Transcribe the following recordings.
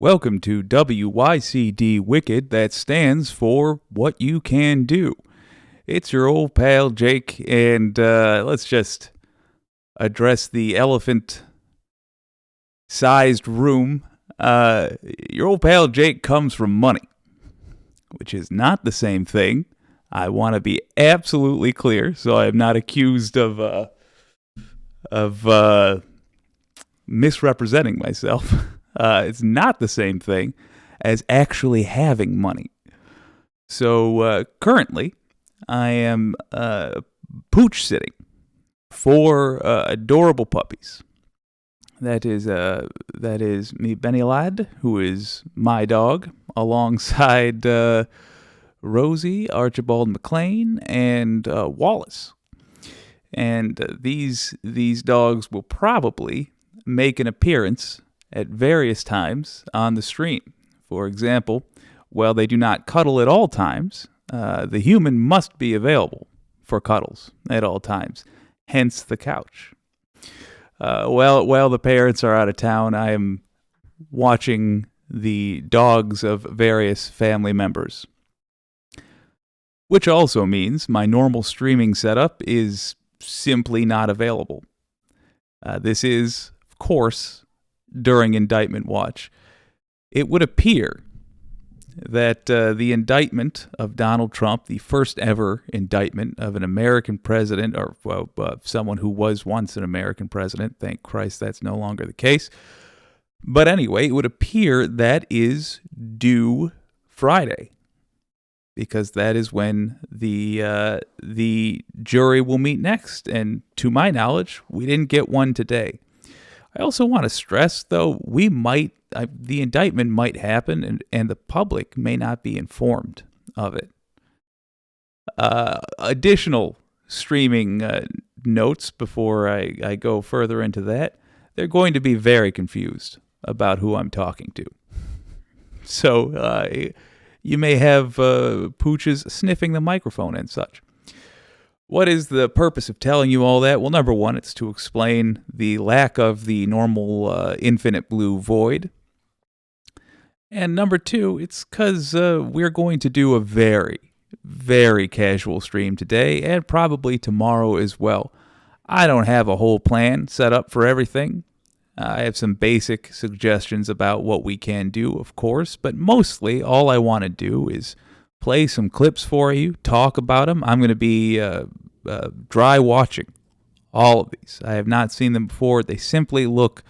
Welcome to WYCD Wicked, that stands for What You Can Do. It's your old pal Jake, and let's just address the elephant-sized room. Your old pal Jake comes from money, which is not the same thing. I want to be absolutely clear, so I am not accused of misrepresenting myself. It's not the same thing as actually having money. So currently, I am pooch sitting for adorable puppies. That is me, Benny Lad, who is my dog, alongside Rosie, Archibald McLean, and Wallace. And these dogs will probably make an appearance at various times on the stream. For example, while they do not cuddle at all times, the human must be available for cuddles at all times, hence the couch. While the parents are out of town, I am watching the dogs of various family members, which also means my normal streaming setup is simply not available. This is, of course, during indictment watch. It would appear that the indictment of Donald Trump, the first ever indictment of an American president, or someone who was once an American president, thank Christ that's no longer the case. But anyway, it would appear that is due Friday, because that is when the jury will meet next. And to my knowledge, we didn't get one today. I also want to stress, though, the indictment might happen, and the public may not be informed of it. Additional streaming notes before I go further into that. They're going to be very confused about who I'm talking to. So you may have pooches sniffing the microphone and such. What is the purpose of telling you all that? Well, number one, it's to explain the lack of the normal infinite blue void. And number two, it's because we're going to do a very, very casual stream today, and probably tomorrow as well. I don't have a whole plan set up for everything. I have some basic suggestions about what we can do, of course, but mostly all I want to do is play some clips for you, talk about them. I'm going to be dry watching all of these. I have not seen them before. They simply look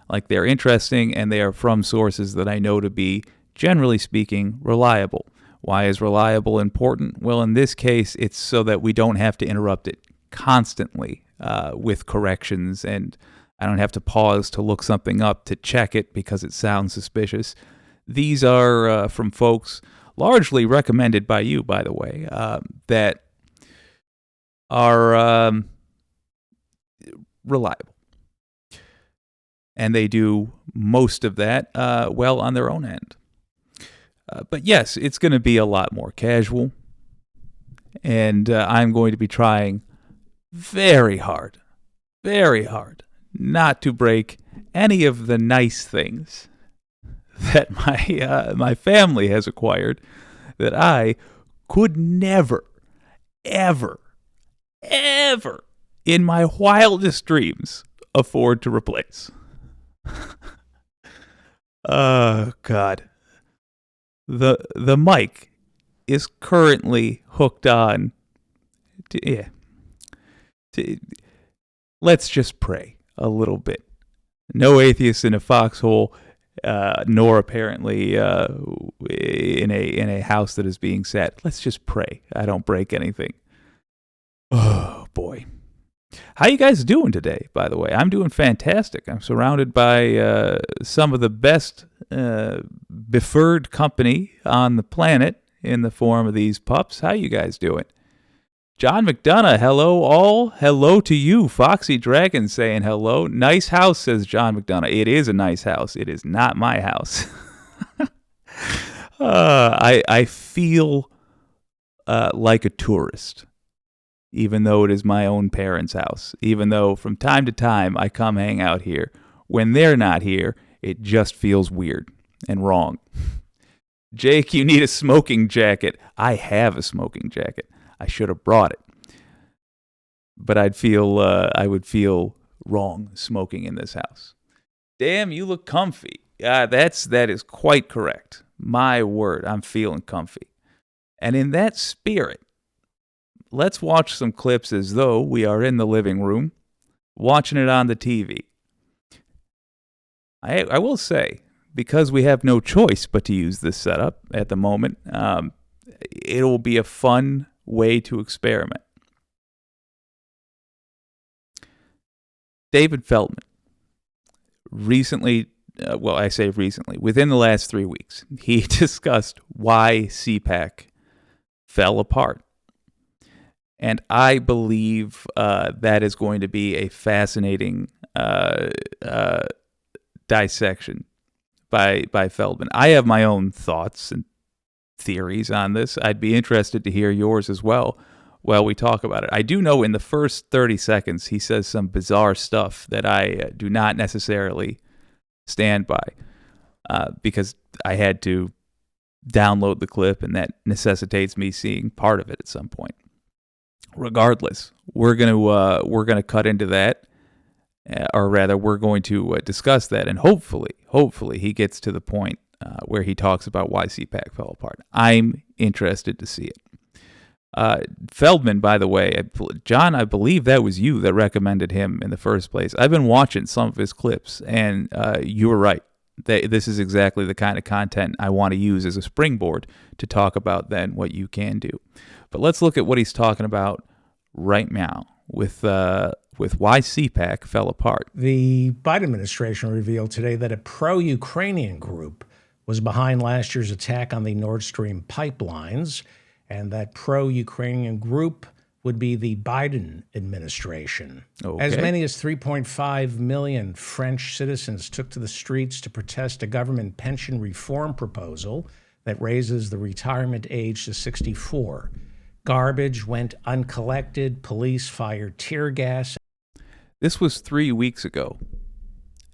like they're interesting, and they are from sources that I know to be, generally speaking, reliable. Why is reliable important? Well, in this case, it's so that we don't have to interrupt it constantly with corrections, and I don't have to pause to look something up to check it because it sounds suspicious. These are from folks largely recommended by you, by the way, that are reliable. And they do most of that well on their own end. But yes, it's going to be a lot more casual. And I'm going to be trying very hard not to break any of the nice things that my family has acquired that I could never, ever in my wildest dreams afford to replace. Oh, God. The mic is currently hooked on let's just pray a little bit. No atheists in a foxhole, nor apparently in a house that is being set. Let's just pray I don't break anything. Oh, boy. How you guys doing today, by the way? I'm doing fantastic. I'm surrounded by some of the best befurred company on the planet in the form of these pups. How you guys doing? John McDonough, hello all. Hello to you. Foxy Dragon saying hello. Nice house, says John McDonough. It is a nice house. It is not my house. I feel like a tourist, even though it is my own parents' house. Even though from time to time I come hang out here. When they're not here, it just feels weird. and wrong. Jake, you need a smoking jacket. I have a smoking jacket. I should have brought it. But I would feel wrong smoking in this house. Damn, you look comfy. That is quite correct. My word, I'm feeling comfy. And in that spirit, let's watch some clips as though we are in the living room, watching it on the TV. I will say, because we have no choice but to use this setup at the moment, it will be a fun way to experiment. David Feldman recently, I say recently, within the last 3 weeks, he discussed why CPAC fell apart. And I believe that is going to be a fascinating dissection by Feldman. I have my own thoughts and theories on this. I'd be interested to hear yours as well while we talk about it. I do know in the first 30 seconds he says some bizarre stuff that I do not necessarily stand by because I had to download the clip, and that necessitates me seeing part of it at some point. Regardless, we're gonna cut into that, or rather, we're going to discuss that, and hopefully, he gets to the point where he talks about why CPAC fell apart. I'm interested to see it. Feldman, by the way, John, I believe that was you that recommended him in the first place. I've been watching some of his clips, and you were right. This is exactly the kind of content I want to use as a springboard to talk about then what you can do. But let's look at what he's talking about right now with why CPAC fell apart. The Biden administration revealed today that a pro-Ukrainian group was behind last year's attack on the Nord Stream pipelines, and that pro-Ukrainian group would be the Biden administration. Okay. As many as 3.5 million French citizens took to the streets to protest a government pension reform proposal that raises the retirement age to 64. Garbage went uncollected. Police fired tear gas. This was 3 weeks ago,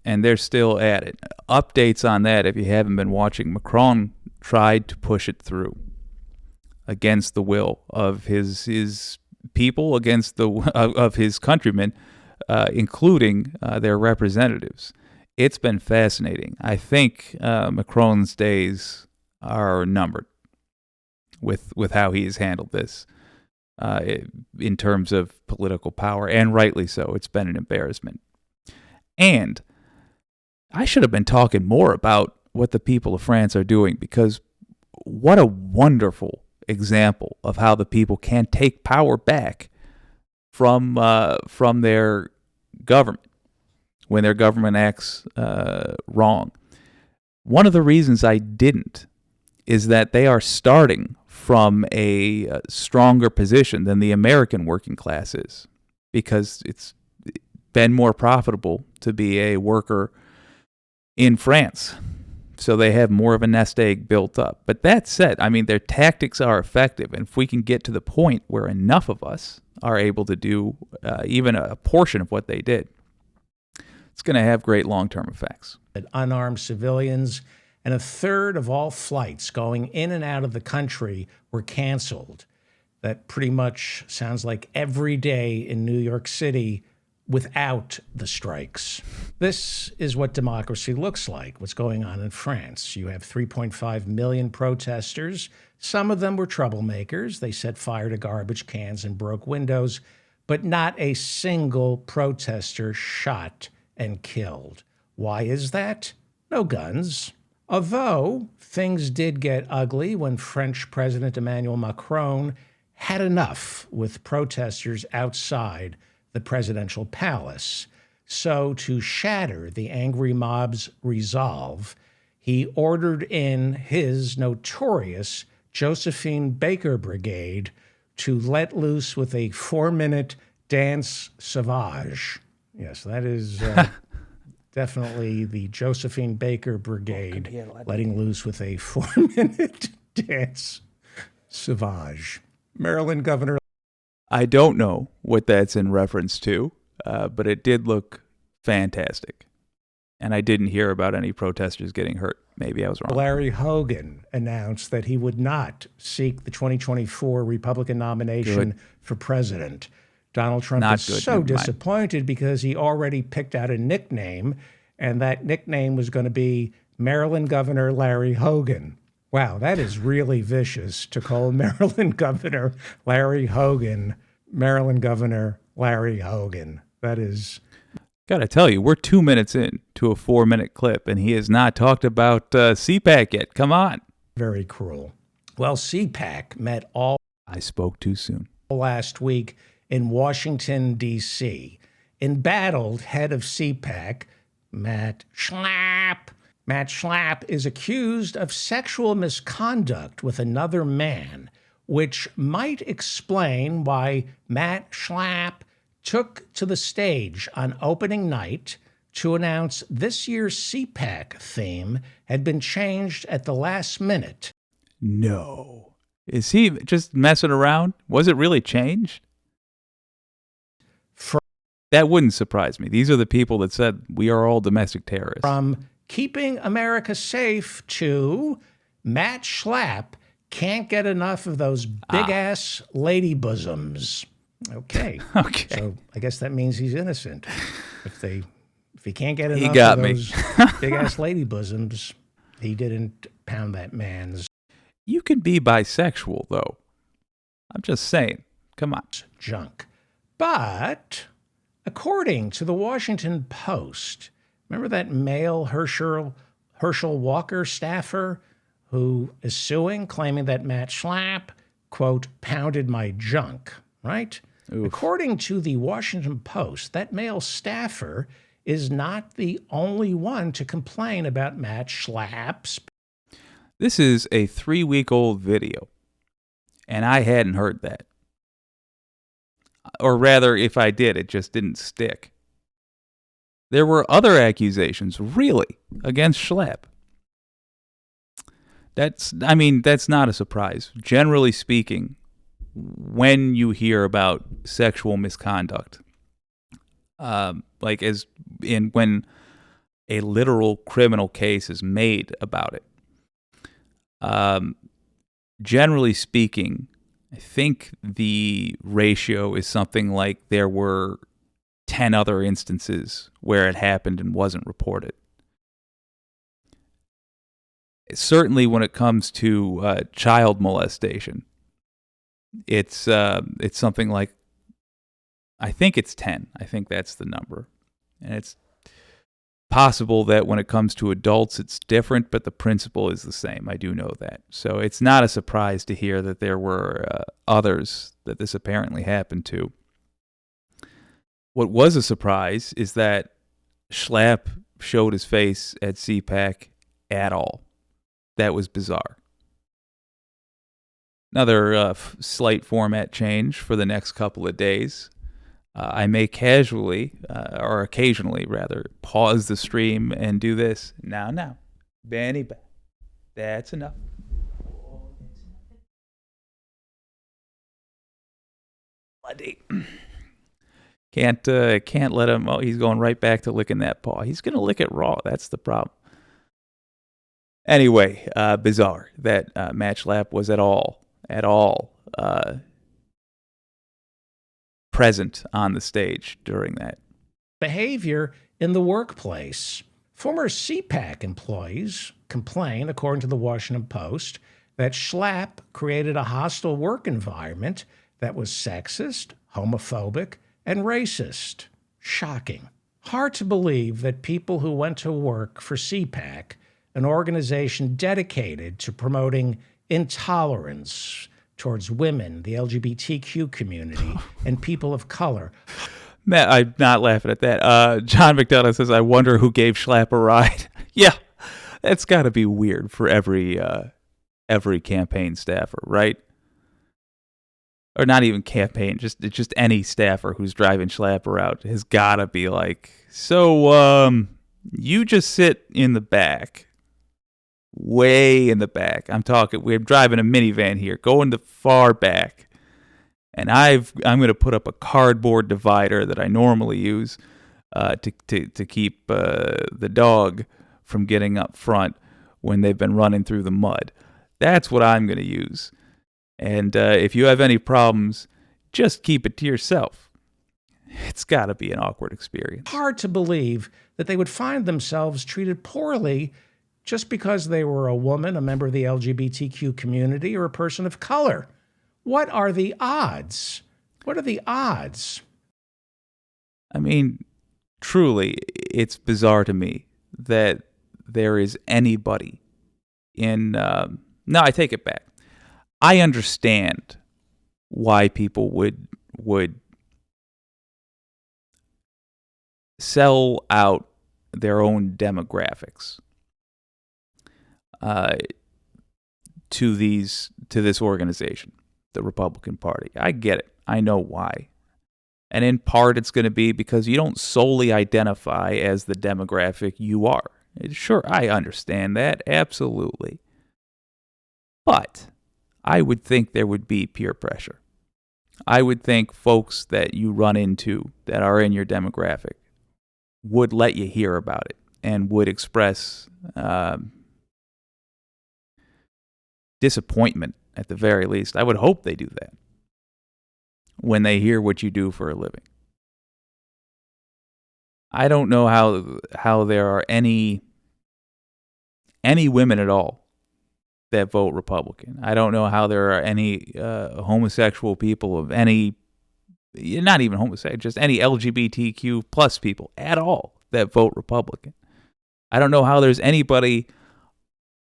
and they're still at it. Updates on that, if you haven't been watching. Macron tried to push it through against the will of his people, against the of his countrymen, including their representatives. It's been fascinating. I think Macron's days are numbered with how he has handled this in terms of political power, and rightly so. It's been an embarrassment. And I should have been talking more about what the people of France are doing, because what a wonderful example of how the people can take power back from their government when their government acts wrong. One of the reasons I didn't is that they are starting from a stronger position than the American working class is, because it's been more profitable to be a worker in France. So they have more of a nest egg built up. But that said, I mean, their tactics are effective. And if we can get to the point where enough of us are able to do even a portion of what they did, it's going to have great long-term effects. Unarmed civilians, and a third of all flights going in and out of the country were canceled. That pretty much sounds like every day in New York City without the strikes. This is what democracy looks like, what's going on in France. You have 3.5 million protesters. Some of them were troublemakers. They set fire to garbage cans and broke windows, but not a single protester shot and killed. Why is that? No guns. Although things did get ugly when French President Emmanuel Macron had enough with protesters outside the presidential palace. So to shatter the angry mob's resolve, he ordered in his notorious Josephine Baker Brigade to let loose with a 4-minute dance sauvage. Yes, that is definitely the Josephine Baker Brigade letting loose with a 4-minute dance sauvage. Maryland Governor. I don't know what that's in reference to, but it did look fantastic. And I didn't hear about any protesters getting hurt. Maybe I was wrong. Larry Hogan announced that he would not seek the 2024 Republican nomination for president. Donald Trump is so disappointed because he already picked out a nickname, and that nickname was going to be Maryland Governor Larry Hogan. Wow, that is really vicious to call Maryland Governor Larry Hogan, Maryland Governor Larry Hogan. That is... Gotta tell you, we're 2 minutes in to a 4-minute clip, and he has not talked about CPAC yet. Come on. Very cruel. Well, CPAC met I spoke too soon. Last week in Washington, D.C. Embattled head of CPAC, Matt Schlapp. Matt Schlapp is accused of sexual misconduct with another man, which might explain why Matt Schlapp took to the stage on opening night to announce this year's CPAC theme had been changed at the last minute. No. Is he just messing around? Was it really changed? That wouldn't surprise me. These are the people that said we are all domestic terrorists. From keeping America safe to Matt Schlapp can't get enough of those big-ass lady bosoms. Okay. So I guess that means he's innocent. If he can't get enough of those big-ass lady bosoms, he didn't pound that man's. You can be bisexual, though. I'm just saying. Come on. Junk. But according to the Washington Post, remember that male Herschel Walker staffer who is suing, claiming that Matt Schlapp, quote, pounded my junk, right? Oof. According to the Washington Post, that male staffer is not the only one to complain about Matt Schlapp's. This is a 3-week-old video, and I hadn't heard that. Or rather, if I did, it just didn't stick. There were other accusations, really, against Schlapp. That's not a surprise. Generally speaking, when you hear about sexual misconduct, when a literal criminal case is made about it, generally speaking, I think the ratio is something like there were 10 other instances where it happened and wasn't reported. Certainly when it comes to child molestation, it's something like, I think it's 10. I think that's the number. And it's possible that when it comes to adults, it's different, but the principle is the same. I do know that. So it's not a surprise to hear that there were others that this apparently happened to. What was a surprise is that Schlapp showed his face at CPAC at all. That was bizarre. Another slight format change for the next couple of days. I may casually, or occasionally rather, pause the stream and do this. Now, Benny, that's enough. Bloody. Can't let him. Oh, he's going right back to licking that paw. He's gonna lick it raw. That's the problem. Anyway, bizarre that Matt Schlapp was at all present on the stage during that. Behavior in the workplace. Former CPAC employees complain, according to the Washington Post, that Schlapp created a hostile work environment that was sexist, homophobic, and racist. Shocking. Hard to believe that people who went to work for CPAC, an organization dedicated to promoting intolerance towards women, the LGBTQ community, and people of color. Matt, I'm not laughing at that. John McDonough says, I wonder who gave Schlapp a ride. Yeah, that's got to be weird for every campaign staffer, right? Or not even campaign, just any staffer who's driving Schlapp around has got to be like, so you just sit in the back. Way in the back. We're driving a minivan here, going the far back. And I'm going to put up a cardboard divider that I normally use to keep the dog from getting up front when they've been running through the mud. That's what I'm going to use. And if you have any problems, just keep it to yourself. It's got to be an awkward experience. Hard to believe that they would find themselves treated poorly just because they were a woman, a member of the LGBTQ community, or a person of color. What are the odds? What are the odds? I mean, truly, it's bizarre to me that there is anybody in... no, I take it back. I understand why people would sell out their own demographics to this organization, the Republican Party. I get it. I know why. And in part, it's going to be because you don't solely identify as the demographic you are. Sure, I understand that. Absolutely. But I would think there would be peer pressure. I would think folks that you run into that are in your demographic would let you hear about it and would express disappointment at the very least. I would hope they do that when they hear what you do for a living. I don't know how there are any women at all that vote Republican. I don't know how there are any homosexual people of any, not even homosexual, just any LGBTQ plus people at all that vote Republican. I don't know how there's anybody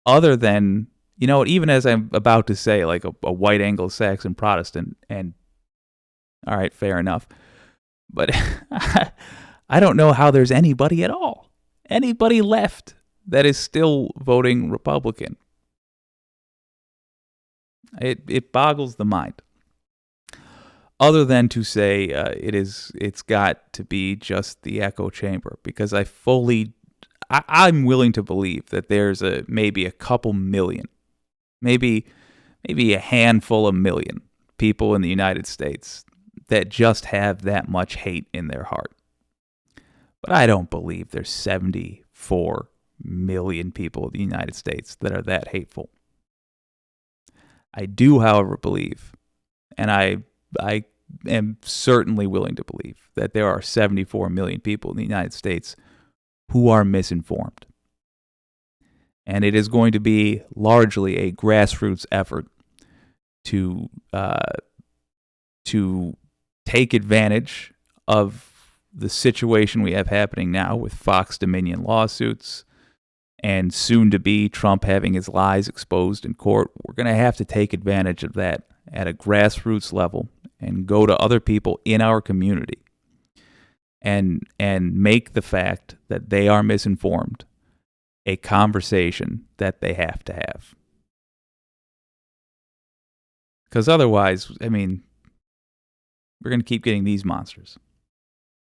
other than, even as I'm about to say, like a white Anglo-Saxon Protestant, and all right, fair enough. But I don't know how there's anybody at all, anybody left that is still voting Republican. It boggles the mind. Other than to say it's got to be just the echo chamber, because I'm willing to believe that there's maybe a couple million, maybe a handful of million people in the United States that just have that much hate in their heart. But I don't believe there's 74 million people in the United States that are that hateful. I do, however, believe, and I am certainly willing to believe, that there are 74 million people in the United States who are misinformed. And it is going to be largely a grassroots effort to take advantage of the situation we have happening now with Fox Dominion lawsuits and soon to be Trump having his lies exposed in court. We're going to have to take advantage of that at a grassroots level and go to other people in our community and make the fact that they are misinformed a conversation that they have to have. Because otherwise, I mean, we're going to keep getting these monsters.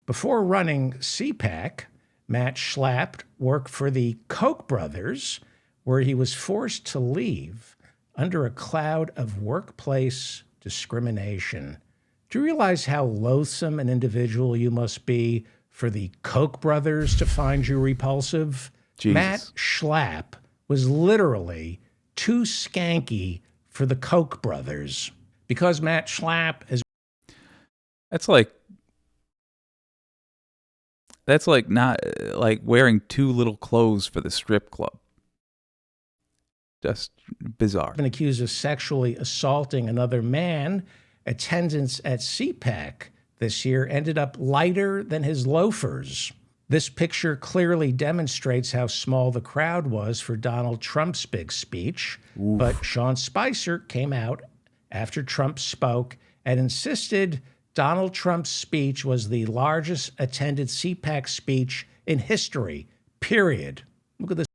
Before running CPAC, Matt Schlapp worked for the Koch brothers, where he was forced to leave under a cloud of workplace discrimination. Do you realize how loathsome an individual you must be for the Koch brothers to find you repulsive? Jesus. Matt Schlapp was literally too skanky for the Koch brothers. Because Matt Schlapp has... That's like not like wearing too little clothes for the strip club. Just bizarre. Been accused of sexually assaulting another man. Attendance at CPAC this year ended up lighter than his loafers. This picture clearly demonstrates how small the crowd was for Donald Trump's big speech. Oof. But Sean Spicer came out after Trump spoke and insisted Donald Trump's speech was the largest attended CPAC speech in history, period. Look at this.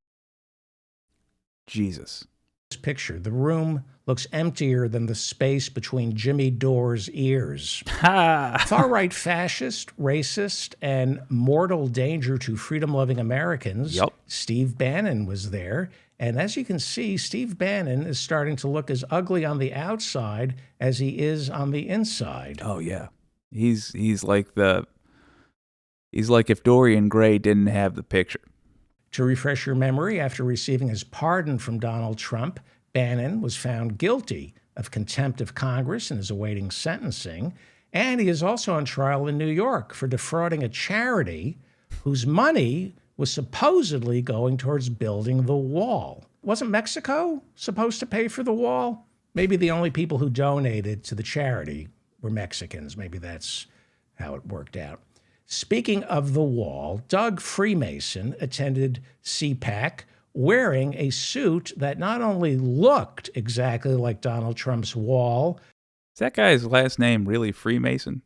Jesus. This picture. The room looks emptier than the space between Jimmy Dore's ears. Far-right fascist, racist, and mortal danger to freedom-loving Americans. Yep. Steve Bannon was there. And as you can see, Steve Bannon is starting to look as ugly on the outside as he is on the inside. Oh, yeah. He's like the He's like if Dorian Gray didn't have the picture. To refresh your memory, after receiving his pardon from Donald Trump, Bannon was found guilty of contempt of Congress and is awaiting sentencing. And he is also on trial in New York for defrauding a charity whose money was supposedly going towards building the wall. Wasn't Mexico supposed to pay for the wall? Maybe the only people who donated to the charity were Mexicans. Maybe that's how it worked out. Speaking of the wall, Doug Freemason attended CPAC wearing a suit that not only looked exactly like Donald Trump's wall. Is that guy's last name really Freemason?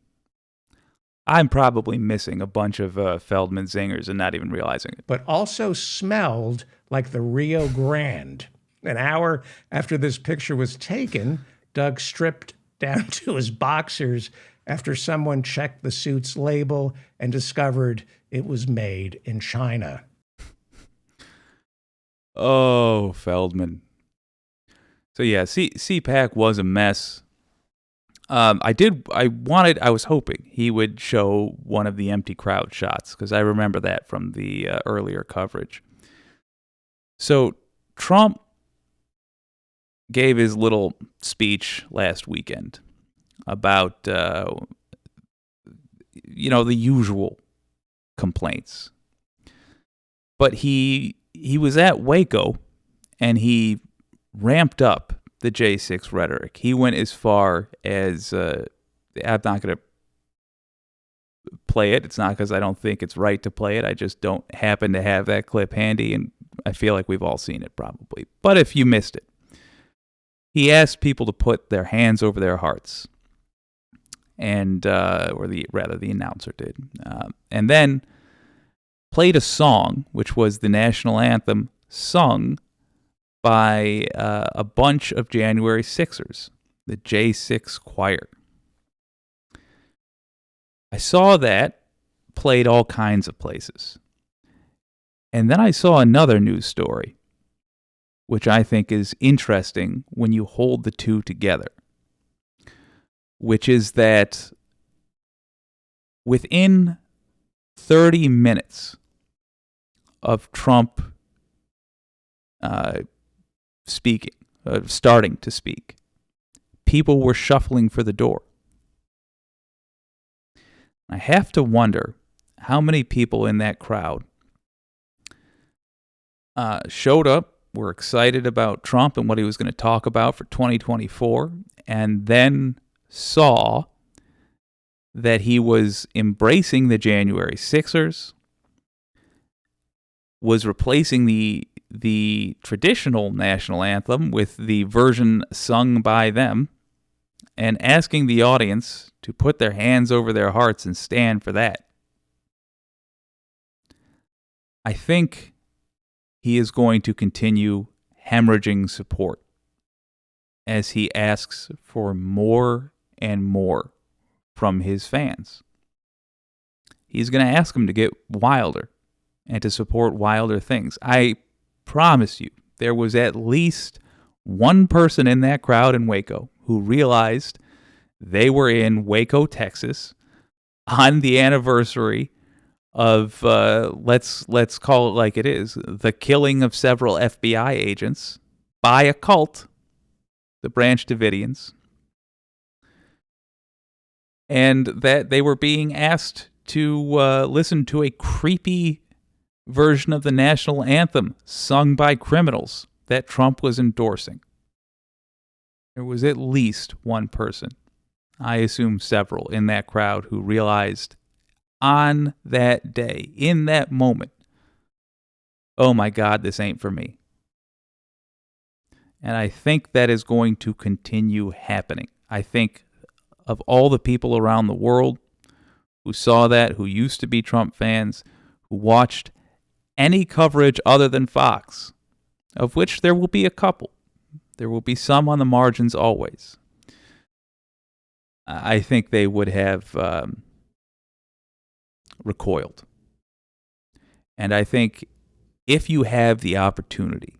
I'm probably missing a bunch of Feldman zingers and not even realizing it. But also smelled like the Rio Grande. An hour after this picture was taken, Doug stripped down to his boxers after someone checked the suit's label and discovered it was made in China. Oh, Feldman. So yeah, CPAC was a mess. I was hoping he would show one of the empty crowd shots because I remember that from the earlier coverage. So Trump gave his little speech last weekend about, the usual complaints. But he was at Waco and he ramped up the J6 rhetoric. He went as far as, I'm not going to play it. It's not because I don't think it's right to play it. I just don't happen to have that clip handy, and I feel like we've all seen it probably. But if you missed it, he asked people to put their hands over their hearts, and the announcer did, and then played a song, which was the national anthem, sung by a bunch of January 6ers, the J6 Choir. I saw that played all kinds of places. And then I saw another news story, which I think is interesting when you hold the two together, which is that within 30 minutes of Trump starting to speak, people were shuffling for the door. I have to wonder how many people in that crowd showed up, were excited about Trump and what he was going to talk about for 2024, and then saw that he was embracing the January Sixers, was replacing the traditional national anthem with the version sung by them, and asking the audience to put their hands over their hearts and stand for that. I think he is going to continue hemorrhaging support as he asks for more and more from his fans. He's going to ask them to get wilder and to support wilder things. I promise you, there was at least one person in that crowd in Waco who realized they were in Waco, Texas, on the anniversary of, let's call it like it is, the killing of several FBI agents by a cult, the Branch Davidians, and that they were being asked to listen to a creepy version of the national anthem sung by criminals that Trump was endorsing. There was at least one person, I assume several, in that crowd who realized on that day, in that moment, oh my God, this ain't for me. And I think that is going to continue happening. I think of all the people around the world who saw that, who used to be Trump fans, who watched any coverage other than Fox, of which there will be a couple. There will be some on the margins always. I think they would have recoiled. And I think if you have the opportunity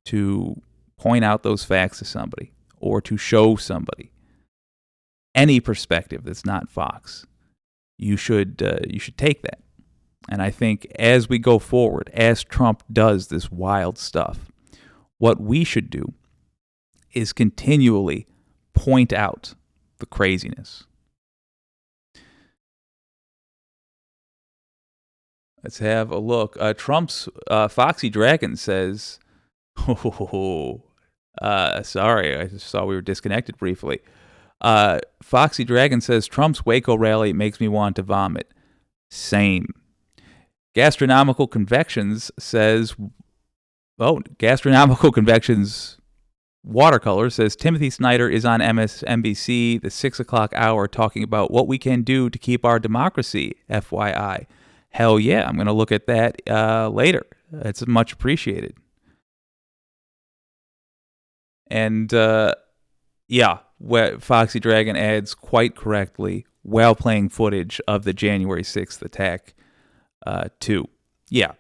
to point out those facts to somebody or to show somebody any perspective that's not Fox, you should take that. And I think as we go forward, as Trump does this wild stuff, what we should do is continually point out the craziness. Let's have a look. Trump's Foxy Dragon says, sorry, I just saw we were disconnected briefly. Foxy Dragon says, Trump's Waco rally makes me want to vomit. Same. Gastronomical Convections says, Gastronomical Convections Watercolor says, Timothy Snyder is on MSNBC, the 6 o'clock hour, talking about what we can do to keep our democracy, FYI. Hell yeah, I'm going to look at that later. It's much appreciated. And Foxy Dragon adds quite correctly, while playing footage of the January 6th attack too. Yeah.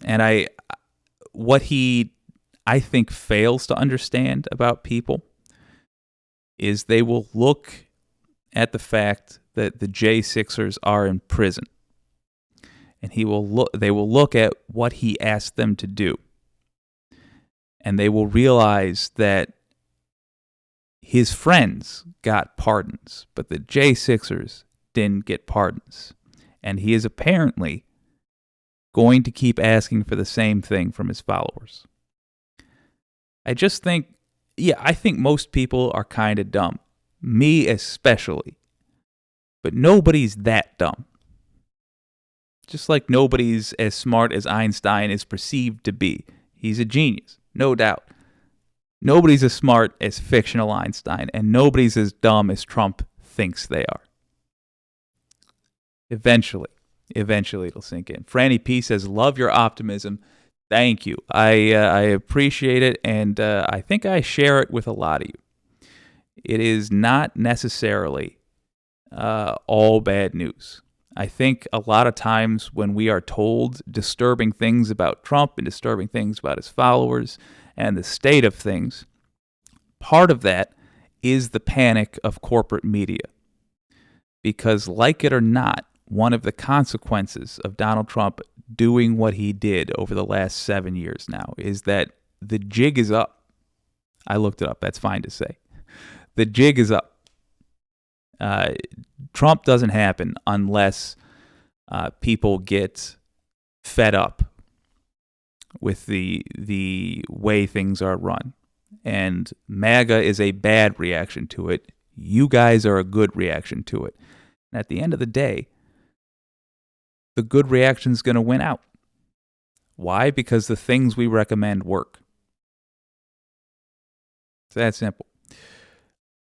And what he, I think, fails to understand about people is they will look at the fact that the J6ers are in prison, and they will look at what he asked them to do, and they will realize that his friends got pardons, but the J6ers didn't get pardons, and he is apparently going to keep asking for the same thing from his followers. I just think, I think most people are kind of dumb, me especially. But nobody's that dumb. Just like nobody's as smart as Einstein is perceived to be. He's a genius, no doubt. Nobody's as smart as fictional Einstein, and nobody's as dumb as Trump thinks they are. Eventually it'll sink in. Franny P says, love your optimism. Thank you. I appreciate it, and I think I share it with a lot of you. It is not necessarily all bad news. I think a lot of times when we are told disturbing things about Trump and disturbing things about his followers and the state of things, part of that is the panic of corporate media. Because like it or not, one of the consequences of Donald Trump doing what he did over the last 7 years now is that the jig is up. I looked it up. That's fine to say. The jig is up. Trump doesn't happen unless people get fed up with the way things are run. And MAGA is a bad reaction to it. You guys are a good reaction to it. And at the end of the day, the good reaction is going to win out. Why? Because the things we recommend work. It's that simple.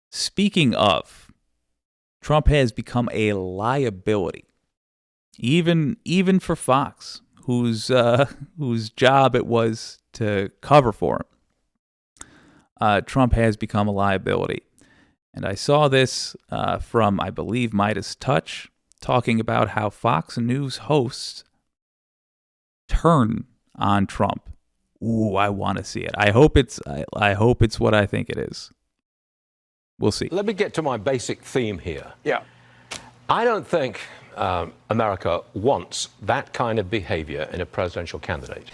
Speaking of, Trump has become a liability, even for Fox, whose job it was to cover for him. Trump has become a liability, and I saw this from, I believe, Midas Touch, talking about how Fox News hosts turn on Trump. Ooh, I want to see it. I hope it's what I think it is. We'll see. Let me get to my basic theme here. Yeah. I don't think America wants that kind of behavior in a presidential candidate.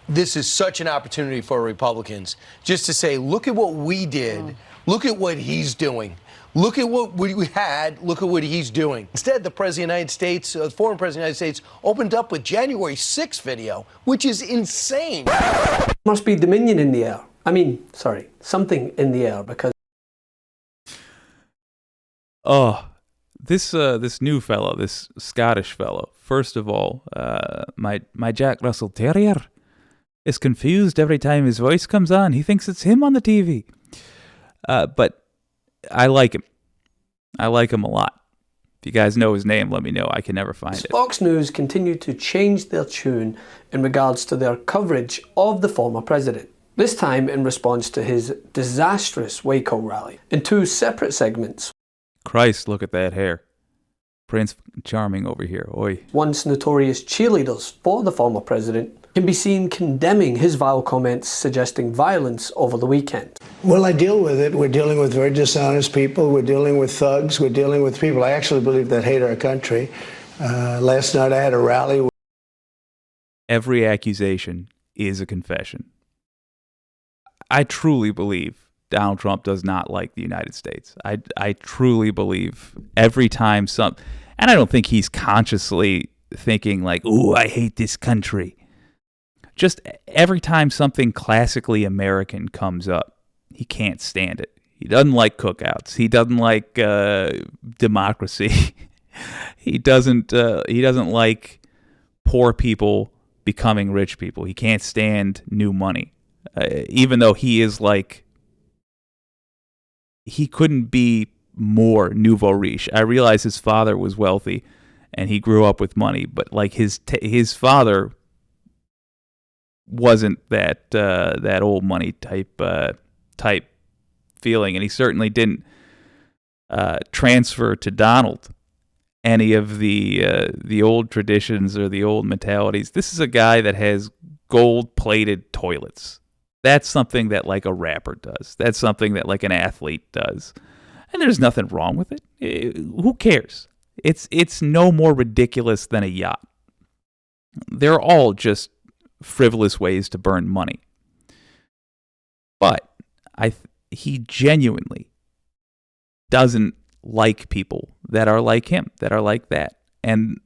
This is such an opportunity for Republicans just to say, look at what we did. Look at what he's doing. Look at what we had. Look at what he's doing. Instead, the President of the United States, former President of the United States, opened up with January 6th video, which is insane. Must be Dominion in the air. Something in the air, because... Oh, this new fellow, this Scottish fellow. First of all, my Jack Russell Terrier is confused every time his voice comes on. He thinks it's him on the TV. But I like him. I like him a lot. If you guys know his name, let me know. I can never find it. Fox News continued to change their tune in regards to their coverage of the former president. This time in response to his disastrous Waco rally in two separate segments. Christ, look at that hair. Prince Charming over here. Oi. Once notorious cheerleaders for the former president can be seen condemning his vile comments suggesting violence over the weekend. Well, I deal with it. We're dealing with very dishonest people. We're dealing with thugs. We're dealing with people I actually believe that hate our country. Last night I had a rally. Every accusation is a confession. I truly believe Donald Trump does not like the United States. I truly believe every time and I don't think he's consciously thinking like, ooh, I hate this country. Just every time something classically American comes up, he can't stand it. He doesn't like cookouts. He doesn't like democracy. He doesn't like poor people becoming rich people. He can't stand new money. Even though he is like, he couldn't be more nouveau riche. I realize his father was wealthy and he grew up with money, but like his father wasn't that old money type feeling, and he certainly didn't transfer to Donald any of the old traditions or the old mentalities. This is a guy that has gold-plated toilets. That's something that like a rapper does. That's something that like an athlete does. And there's nothing wrong with it. Who cares? It's no more ridiculous than a yacht. They're all just frivolous ways to burn money. But he genuinely doesn't like people that are like him, that are like that. And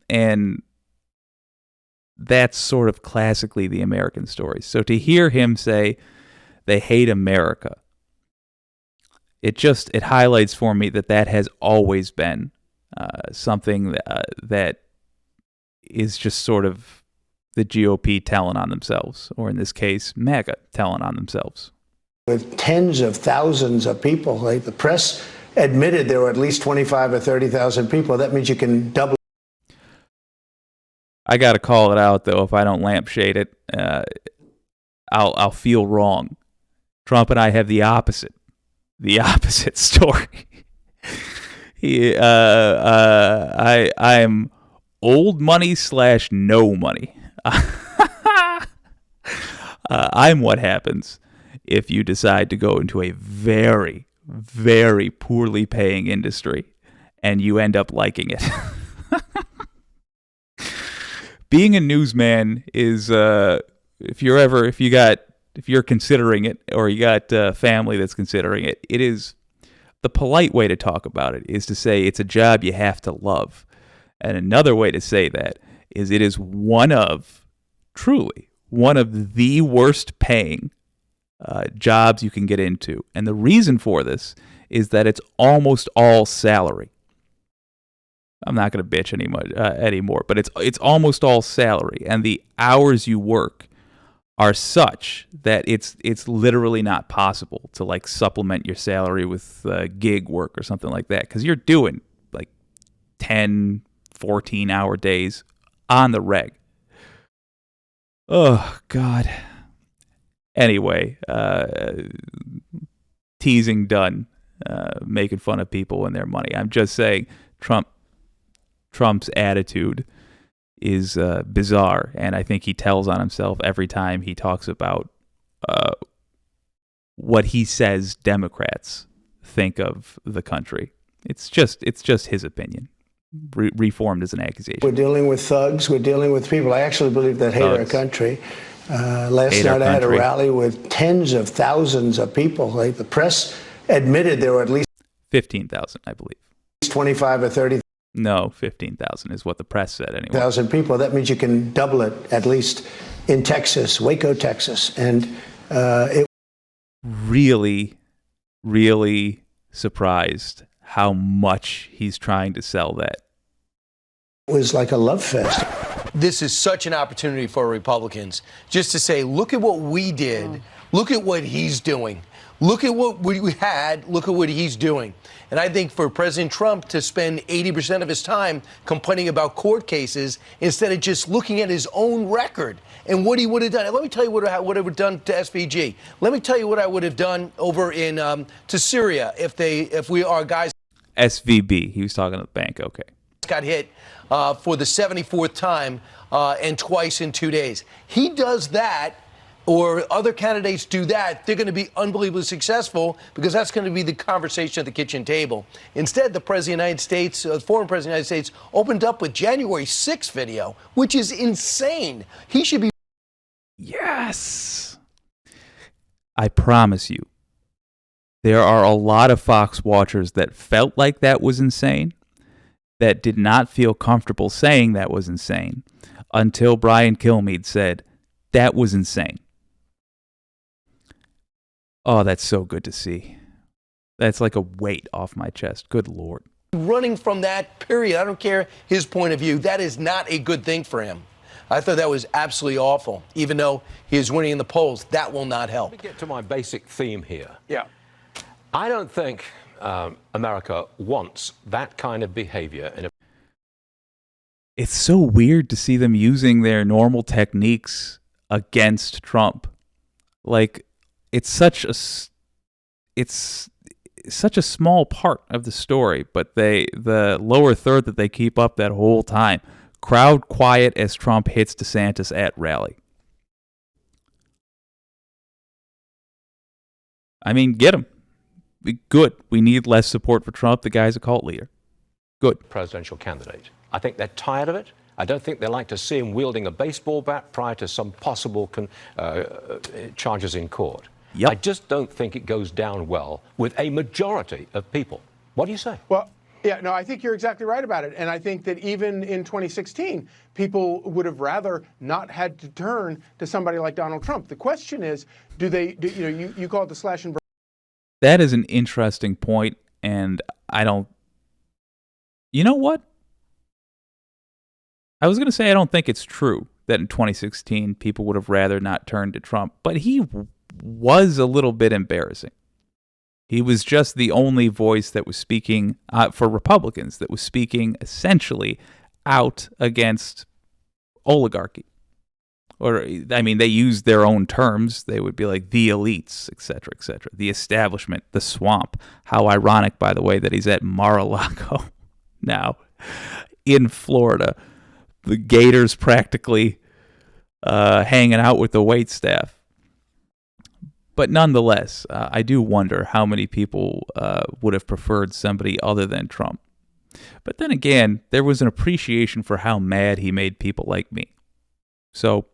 that's sort of classically the American story. So to hear him say they hate America, it highlights for me that has always been something that is just sort of the GOP telling on themselves, or in this case, MAGA telling on themselves. With tens of thousands of people, like the press admitted there were at least 25 or 30,000 people. That means you can double. I got to call it out, though. If I don't lampshade it, I'll feel wrong. Trump and I have the opposite story. I'm old money / no money. I'm what happens if you decide to go into a very, very poorly paying industry and you end up liking it. Being a newsman is, if you're considering it, or you got family that's considering it, it is, the polite way to talk about it is to say it's a job you have to love. And another way to say that is it is truly one of the worst paying jobs you can get into. And the reason for this is that it's almost all salary. I'm not going to bitch anymore, but it's almost all salary, and the hours you work are such that it's literally not possible to like supplement your salary with gig work or something like that, because you're doing like 10, 14-hour days on the reg. Oh, God. Anyway, teasing done, making fun of people and their money. I'm just saying Trump's attitude is bizarre, and I think he tells on himself every time he talks about what he says Democrats think of the country. It's just his opinion, reformed as an accusation. We're dealing with thugs. We're dealing with people I actually believe that hate our country. Last night I had a rally with tens of thousands of people. Like the press admitted there were at least 15,000, I believe. 25 or 30. No, 15,000 is what the press said anyway. 1,000 people. That means you can double it, at least in Texas, Waco, Texas. And it really, really surprised how much he's trying to sell that. was like a love fest. This is such an opportunity for Republicans just to say, look at what we did. Look at what he's doing. Look at what we had. Look at what he's doing. And I think for President Trump to spend 80% of his time complaining about court cases instead of just looking at his own record and what he would have done. And let me tell you what I would have done to SVG. Let me tell you what I would have done over in to Syria if we are guys. SVB. He was talking to the bank. Okay. got hit for the 74th time and twice in 2 days. He does that, or other candidates do that, they're going to be unbelievably successful because that's going to be the conversation at the kitchen table. Instead, the President of the United States, former President of the United States, opened up with January 6th video, which is insane. He should be. Yes. I promise you, there are a lot of Fox watchers that felt like that was insane, that did not feel comfortable saying that was insane, until Brian Kilmeade said, that was insane. Oh, that's so good to see. That's like a weight off my chest. Good Lord. Running from that, period. I don't care his point of view. That is not a good thing for him. I thought that was absolutely awful. Even though he is winning in the polls, that will not help. Let me get to my basic theme here. Yeah. I don't think America wants that kind of behavior in a. It's so weird to see them using their normal techniques against Trump. Like, it's such a small part of the story, but the lower third that they keep up that whole time. Crowd quiet as Trump hits DeSantis at rally. I mean, get him. Good. We need less support for Trump. The guy's a cult leader. Good. Presidential candidate. I think they're tired of it. I don't think they like to see him wielding a baseball bat prior to some possible charges in court. Yep. I just don't think it goes down well with a majority of people. What do you say? Well, yeah, no, I think you're exactly right about it. And I think that even in 2016, people would have rather not had to turn to somebody like Donald Trump. The question is, you call it the slash and burn. That is an interesting point, and you know what? I was going to say I don't think it's true that in 2016 people would have rather not turned to Trump, but he was a little bit embarrassing. He was just the only voice that was speaking for Republicans, that was speaking essentially out against oligarchy. Or, I mean, they used their own terms. They would be like the elites, et cetera, the establishment, the swamp. How ironic, by the way, that he's at Mar-a-Lago now in Florida. The Gators practically hanging out with the waitstaff. But nonetheless, I do wonder how many people would have preferred somebody other than Trump. But then again, there was an appreciation for how mad he made people like me. So,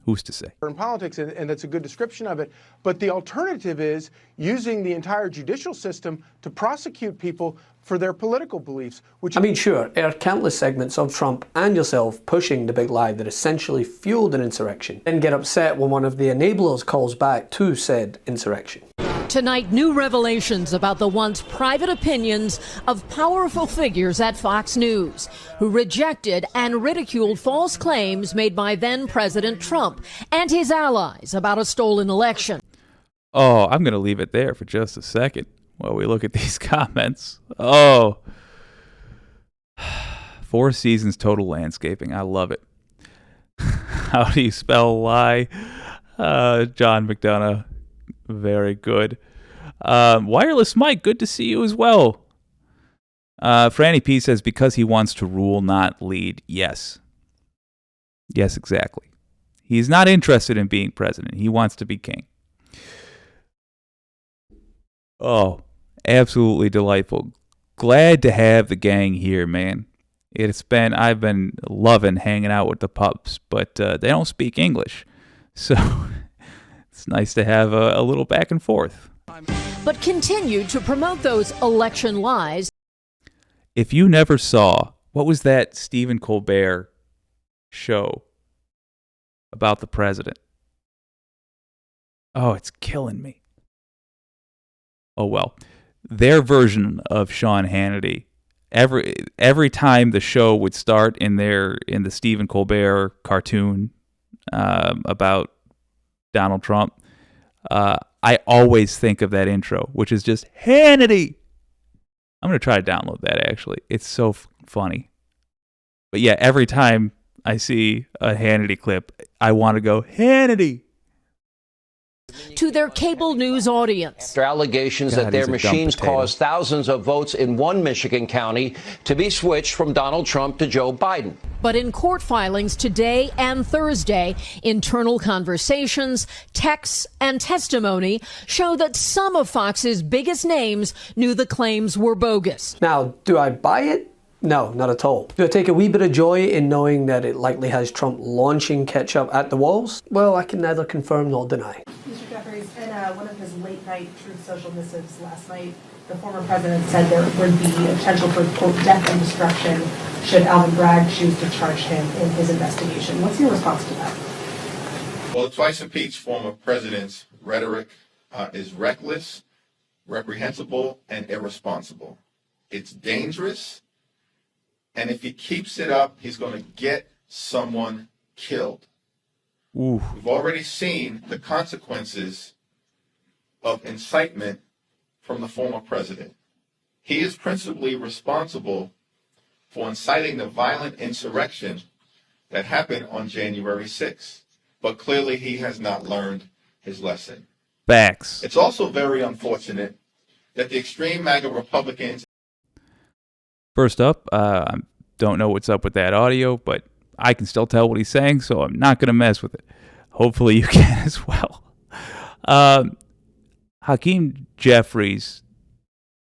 who's to say? In politics, and that's a good description of it. But the alternative is using the entire judicial system to prosecute people for their political beliefs. I mean, sure, there are countless segments of Trump and yourself pushing the big lie that essentially fueled an insurrection, then get upset when one of the enablers calls back to said insurrection. Tonight, new revelations about the once private opinions of powerful figures at Fox News who rejected and ridiculed false claims made by then President Trump and his allies about a stolen election. Oh, I'm going to leave it there for just a second while we look at these comments. Oh, 4 seasons total landscaping. I love it. How do you spell lie? John McDonough. Very good. Wireless Mike, good to see you as well. Franny P says, because he wants to rule, not lead. Yes. Yes, exactly. He's not interested in being president. He wants to be king. Oh, absolutely delightful. Glad to have the gang here, man. I've been loving hanging out with the pups, but they don't speak English. So it's nice to have a little back and forth. But continued to promote those election lies. If you never saw, what was that Stephen Colbert show about the president? Oh, it's killing me. Oh, well. Their version of Sean Hannity, every time the show would start in the Stephen Colbert cartoon about Donald Trump, I always think of that intro, which is just Hannity. I'm going to try to download that, actually. It's so funny. But yeah, every time I see a Hannity clip, I want to go, Hannity. to their cable news audience. There are allegations that their machines caused thousands of votes in one Michigan county to be switched from Donald Trump to Joe Biden. But in court filings today and Thursday, internal conversations, texts, and testimony show that some of Fox's biggest names knew the claims were bogus. Now, do I buy it? No, not at all. Do I take a wee bit of joy in knowing that it likely has Trump launching ketchup at the walls? Well, I can neither confirm nor deny. Mr. Jeffries, in one of his late-night Truth Social missives last night, the former president said there would be a potential for, quote, death and destruction should Alvin Bragg choose to charge him in his investigation. What's your response to that? Well, the twice impeached former president's rhetoric is reckless, reprehensible, and irresponsible. It's dangerous. And if he keeps it up, he's going to get someone killed. Ooh. We've already seen the consequences of incitement from the former president. He is principally responsible for inciting the violent insurrection that happened on January 6th. But clearly he has not learned his lesson. Facts. It's also very unfortunate that the extreme MAGA Republicans... First up, I don't know what's up with that audio, but I can still tell what he's saying, so I'm not going to mess with it. Hopefully you can as well. Hakeem Jeffries,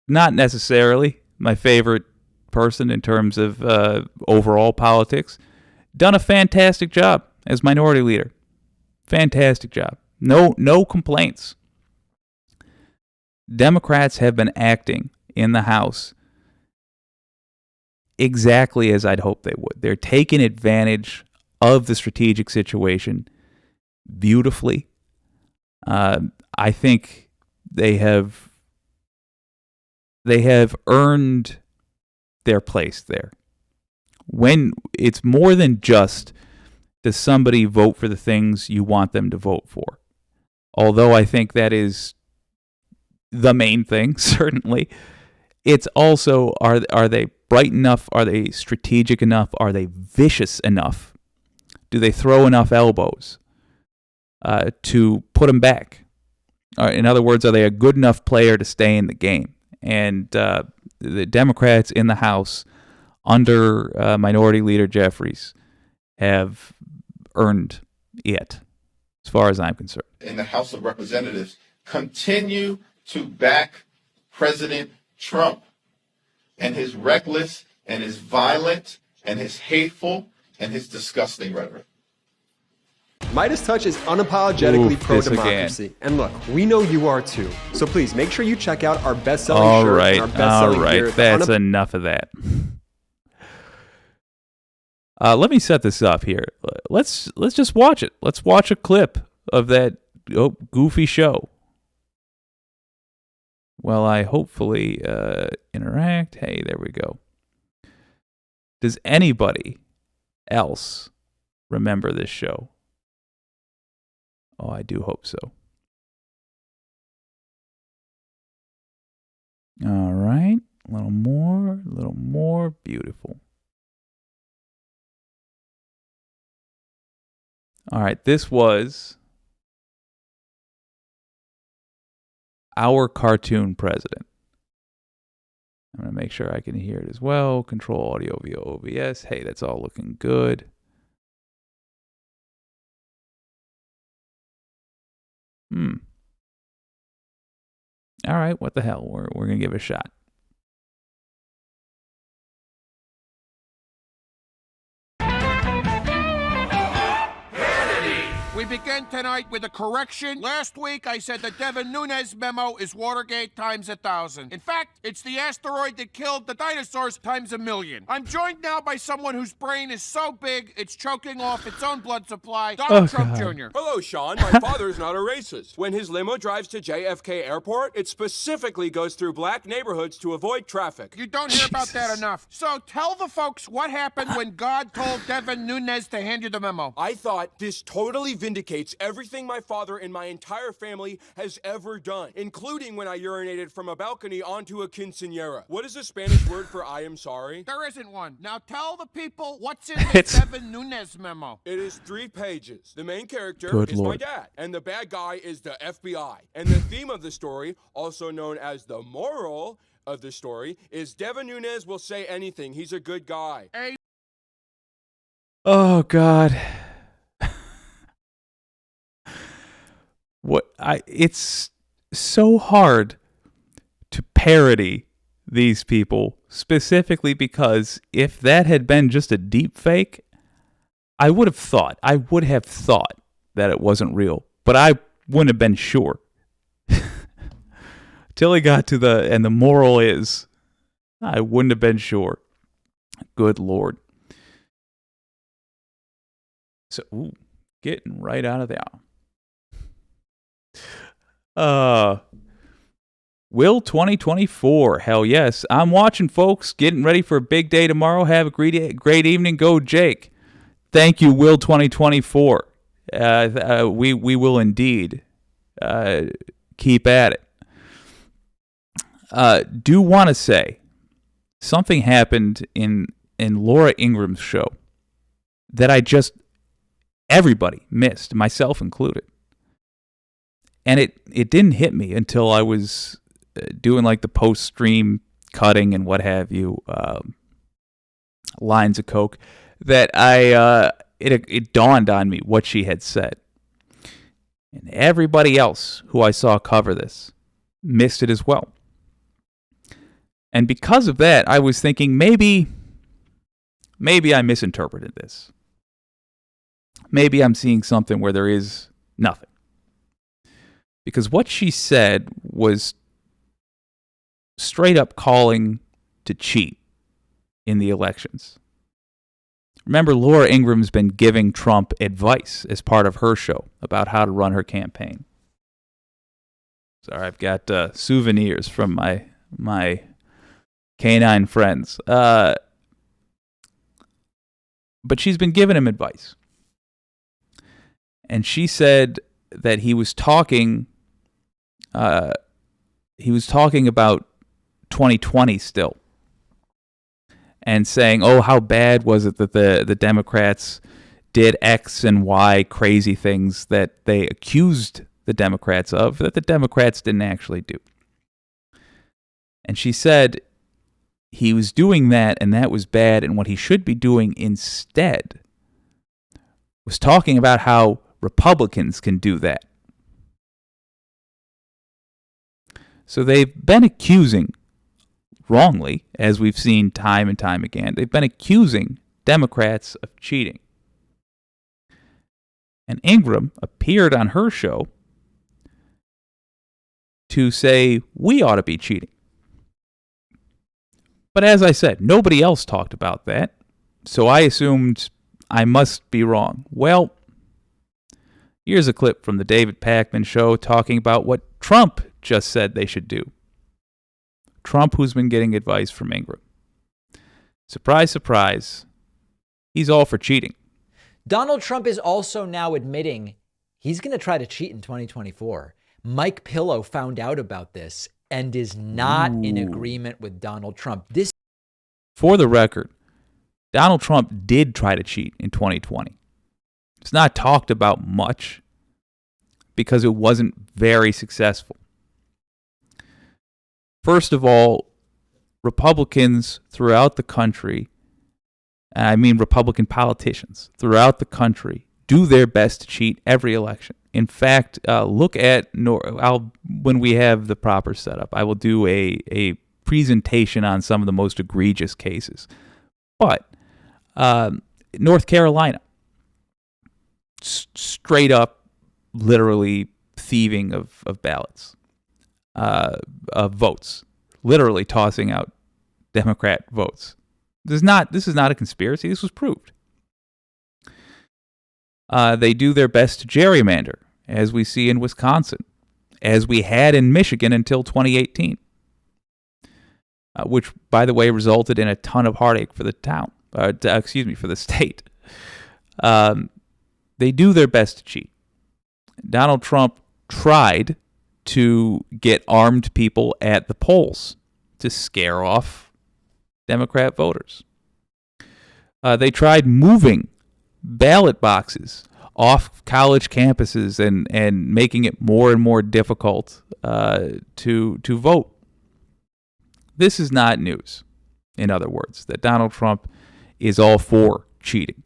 not necessarily my favorite person in terms of overall politics, done a fantastic job as minority leader. Fantastic job. No complaints. Democrats have been acting in the House exactly as I'd hoped they would. They're taking advantage of the strategic situation beautifully. I think they have earned their place there. When it's more than just does somebody vote for the things you want them to vote for, although I think that is the main thing, certainly. It's also, are they bright enough? Are they strategic enough? Are they vicious enough? Do they throw enough elbows to put them back? In other words, are they a good enough player to stay in the game? And the Democrats in the House under Minority Leader Jeffries have earned it, as far as I'm concerned. In the House of Representatives continue to back President Trump and his reckless and his violent and his hateful and his disgusting rhetoric. Midas Touch is unapologetically pro-democracy. And look, we know you are too. So please make sure you check out our best-selling shirts and our best-selling gear. All right, that's enough of that. Let me set this up here. Let's just watch it. Let's watch a clip of that goofy show. Well, I hopefully interact. Hey, there we go. Does anybody else remember this show? Oh, I do hope so. All right. A little more. Beautiful. All right. This was our cartoon president. I'm going to make sure I can hear it as well. Control audio via OBS. Hey, that's all looking good. All right, what the hell? We're going to give it a shot. We begin tonight with a correction. Last week, I said the Devin Nunes memo is Watergate times 1,000. In fact, it's the asteroid that killed the dinosaurs times 1,000,000. I'm joined now by someone whose brain is so big, it's choking off its own blood supply, Donald Trump Jr. Hello, Sean. My father's not a racist. When his limo drives to JFK Airport, it specifically goes through black neighborhoods to avoid traffic. You don't hear about that enough. So tell the folks what happened when God told Devin Nunes to hand you the memo. I thought this totally vindicated vindicates everything my father and my entire family has ever done, including when I urinated from a balcony onto a quinceañera. What is the Spanish word for I am sorry? There isn't one. Now tell the people what's in the Devin Nunes memo. It is 3 pages. The main character Good is my Lord. dad, and the bad guy is the FBI. And the theme of the story, also known as the moral of the story, is Devin Nunes will say anything. He's a good guy. Oh God. It's so hard to parody these people, specifically because if that had been just a deep fake, I would have thought that it wasn't real, but I wouldn't have been sure. Till he got to and the moral is, I wouldn't have been sure. Good Lord. So, getting right out of there. Will 2024? Hell yes. I'm watching, folks. Getting ready for a big day tomorrow. Have a great evening. Go Jake. Thank you, Will 2024. We will indeed keep at it. Do want to say something happened in Laura Ingram's show that everybody missed, myself included. And it didn't hit me until I was doing like the post-stream cutting and what have you, lines of coke, that it dawned on me what she had said. And everybody else who I saw cover this missed it as well. And because of that, I was thinking maybe I misinterpreted this. Maybe I'm seeing something where there is nothing. Because what she said was straight up calling to cheat in the elections. Remember, Laura Ingram's been giving Trump advice as part of her show about how to run her campaign. Sorry, I've got souvenirs from my canine friends. But she's been giving him advice. And she said that he was talking about 2020 still. And saying, oh, how bad was it that the Democrats did X and Y crazy things that they accused the Democrats of that the Democrats didn't actually do. And she said he was doing that and that was bad, and what he should be doing instead was talking about how Republicans can do that. So they've been accusing, wrongly, as we've seen time and time again, they've been accusing Democrats of cheating. And Ingram appeared on her show to say we ought to be cheating. But as I said, nobody else talked about that, so I assumed I must be wrong. Well, here's a clip from the David Pakman show talking about what Trump just said they should do. Trump, who's been getting advice from Ingram. Surprise, surprise, he's all for cheating. Donald Trump is also now admitting he's going to try to cheat in 2024. Mike Pillow found out about this and is not in agreement with Donald Trump. For the record, Donald Trump did try to cheat in 2020. It's not talked about much because it wasn't very successful. First of all, Republicans throughout the country, and I mean Republican politicians throughout the country, do their best to cheat every election. In fact, look at when we have the proper setup, I will do a presentation on some of the most egregious cases. But North Carolina, straight up, literally thieving of ballots. Of votes, literally tossing out Democrat votes. This is not a conspiracy. This was proved. They do their best to gerrymander, as we see in Wisconsin, as we had in Michigan until 2018, which, by the way, resulted in a ton of heartache for the for the state. They do their best to cheat. Donald Trump tried to get armed people at the polls to scare off Democrat voters. They tried moving ballot boxes off college campuses and making it more and more difficult to vote. This is not news, in other words, that Donald Trump is all for cheating.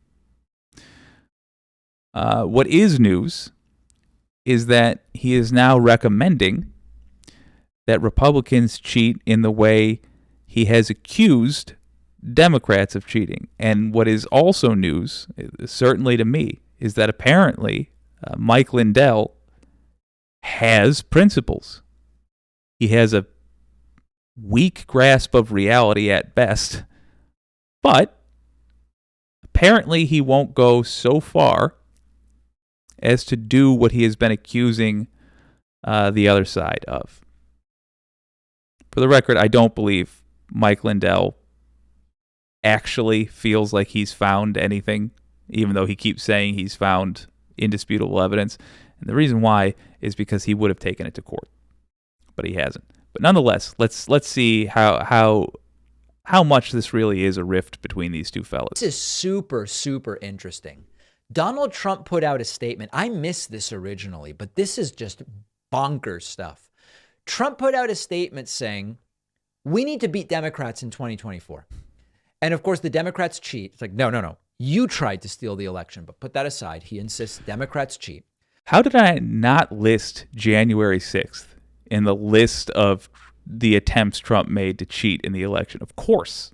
What is news is that he is now recommending that Republicans cheat in the way he has accused Democrats of cheating. And what is also news, certainly to me, is that apparently Mike Lindell has principles. He has a weak grasp of reality at best, but apparently he won't go so far as to do what he has been accusing the other side of. For the record, I don't believe Mike Lindell actually feels like he's found anything, even though he keeps saying he's found indisputable evidence. And the reason why is because he would have taken it to court, but he hasn't. But nonetheless, let's see how much this really is a rift between these two fellas. This is super, super interesting. Donald Trump put out a statement. I missed this originally, but this is just bonkers stuff. Trump put out a statement saying, we need to beat Democrats in 2024. And of course, the Democrats cheat. It's like, no. You tried to steal the election, but put that aside. He insists Democrats cheat. How did I not list January 6th in the list of the attempts Trump made to cheat in the election? Of course.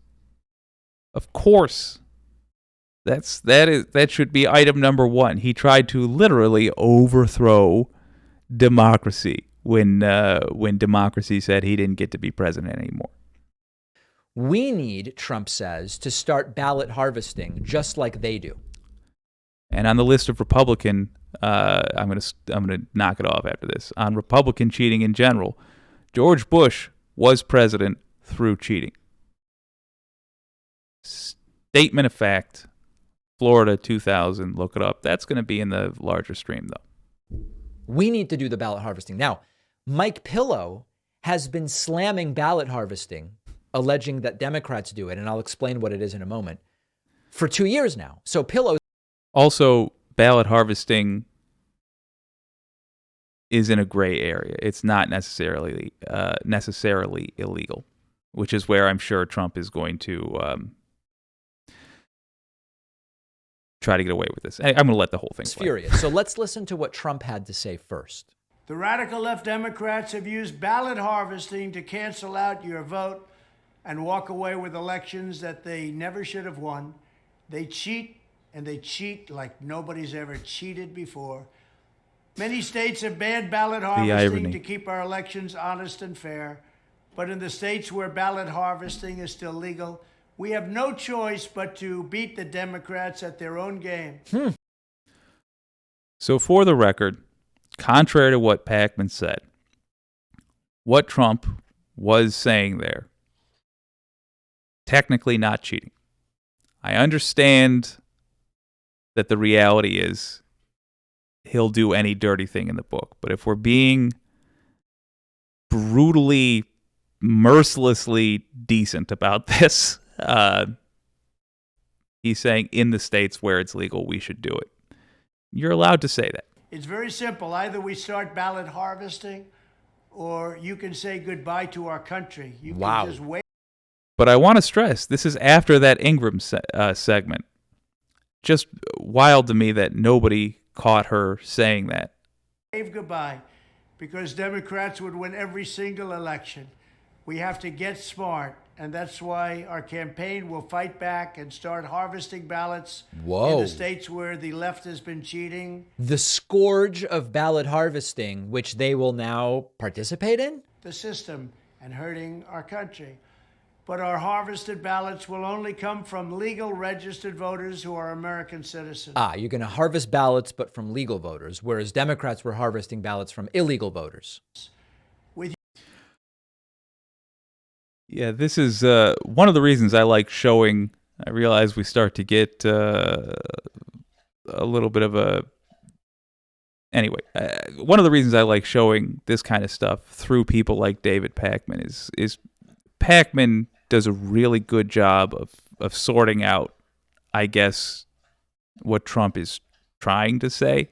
That should be item number one. He tried to literally overthrow democracy when democracy said he didn't get to be president anymore. We need, Trump says, to start ballot harvesting just like they do. And on the list of Republican, I'm gonna knock it off after this. On Republican cheating in general, George Bush was president through cheating. Statement of fact. Florida 2000, look it up. That's going to be in the larger stream, though. We need to do the ballot harvesting. Now, Mike Pillow has been slamming ballot harvesting, alleging that Democrats do it, and I'll explain what it is in a moment, for 2 years now. So Pillow... Also, ballot harvesting is in a gray area. It's not necessarily illegal, which is where I'm sure Trump is going to... try to get away with this. I'm going to let the whole thing It's play. furious. So let's listen to what Trump had to say first. The radical left Democrats have used ballot harvesting to cancel out your vote and walk away with elections that they never should have won. They cheat, and they cheat like nobody's ever cheated before. Many states have banned ballot harvesting to keep our elections honest and fair. But in the states where ballot harvesting is still legal, we have no choice but to beat the Democrats at their own game. So for the record, contrary to what Packman said, what Trump was saying there, technically not cheating. I understand that the reality is he'll do any dirty thing in the book. But if we're being brutally, mercilessly decent about this, he's saying in the states where it's legal, we should do it. You're allowed to say that. It's very simple. Either we start ballot harvesting, or you can say goodbye to our country. You can just wait. But I want to stress, this is after that Ingram segment. Just wild to me that nobody caught her saying that. Wave goodbye, because Democrats would win every single election. We have to get smart. And that's why our campaign will fight back and start harvesting ballots in the states where the left has been cheating. The scourge of ballot harvesting, which they will now participate in? The system and hurting our country. But our harvested ballots will only come from legal registered voters who are American citizens. You're going to harvest ballots, but from legal voters, whereas Democrats were harvesting ballots from illegal voters. Yeah, this is one of the reasons I like showing. I realize we start to get a little bit of anyway, one of the reasons I like showing this kind of stuff through people like David Pakman is Pakman does a really good job of sorting out, I guess, what Trump is trying to say.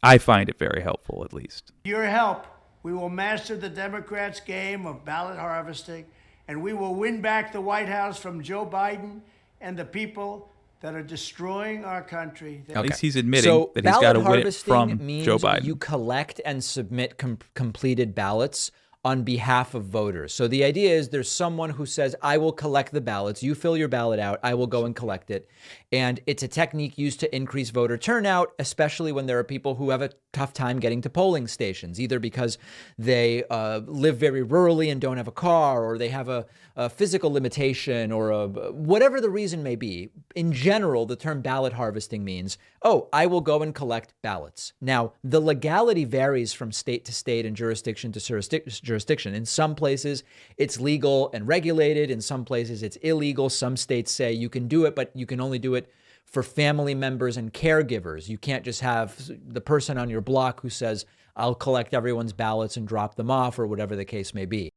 I find it very helpful, at least. Your help, we will master the Democrats' game of ballot harvesting, and we will win back the White House from Joe Biden and the people that are destroying our country. At least he's admitting that he's got to win it from Joe Biden. You collect and submit completed ballots on behalf of voters. So the idea is there's someone who says, I will collect the ballots. You fill your ballot out. I will go and collect it. And it's a technique used to increase voter turnout, especially when there are people who have a tough time getting to polling stations, either because they live very rurally and don't have a car, or they have a physical limitation, or whatever the reason may be. In general, the term ballot harvesting means, oh, I will go and collect ballots. Now, the legality varies from state to state and jurisdiction to jurisdiction. In some places, it's legal and regulated. In some places, it's illegal. Some states say you can do it, but you can only do it for family members and caregivers. You can't just have the person on your block who says, I'll collect everyone's ballots and drop them off, or whatever the case may be.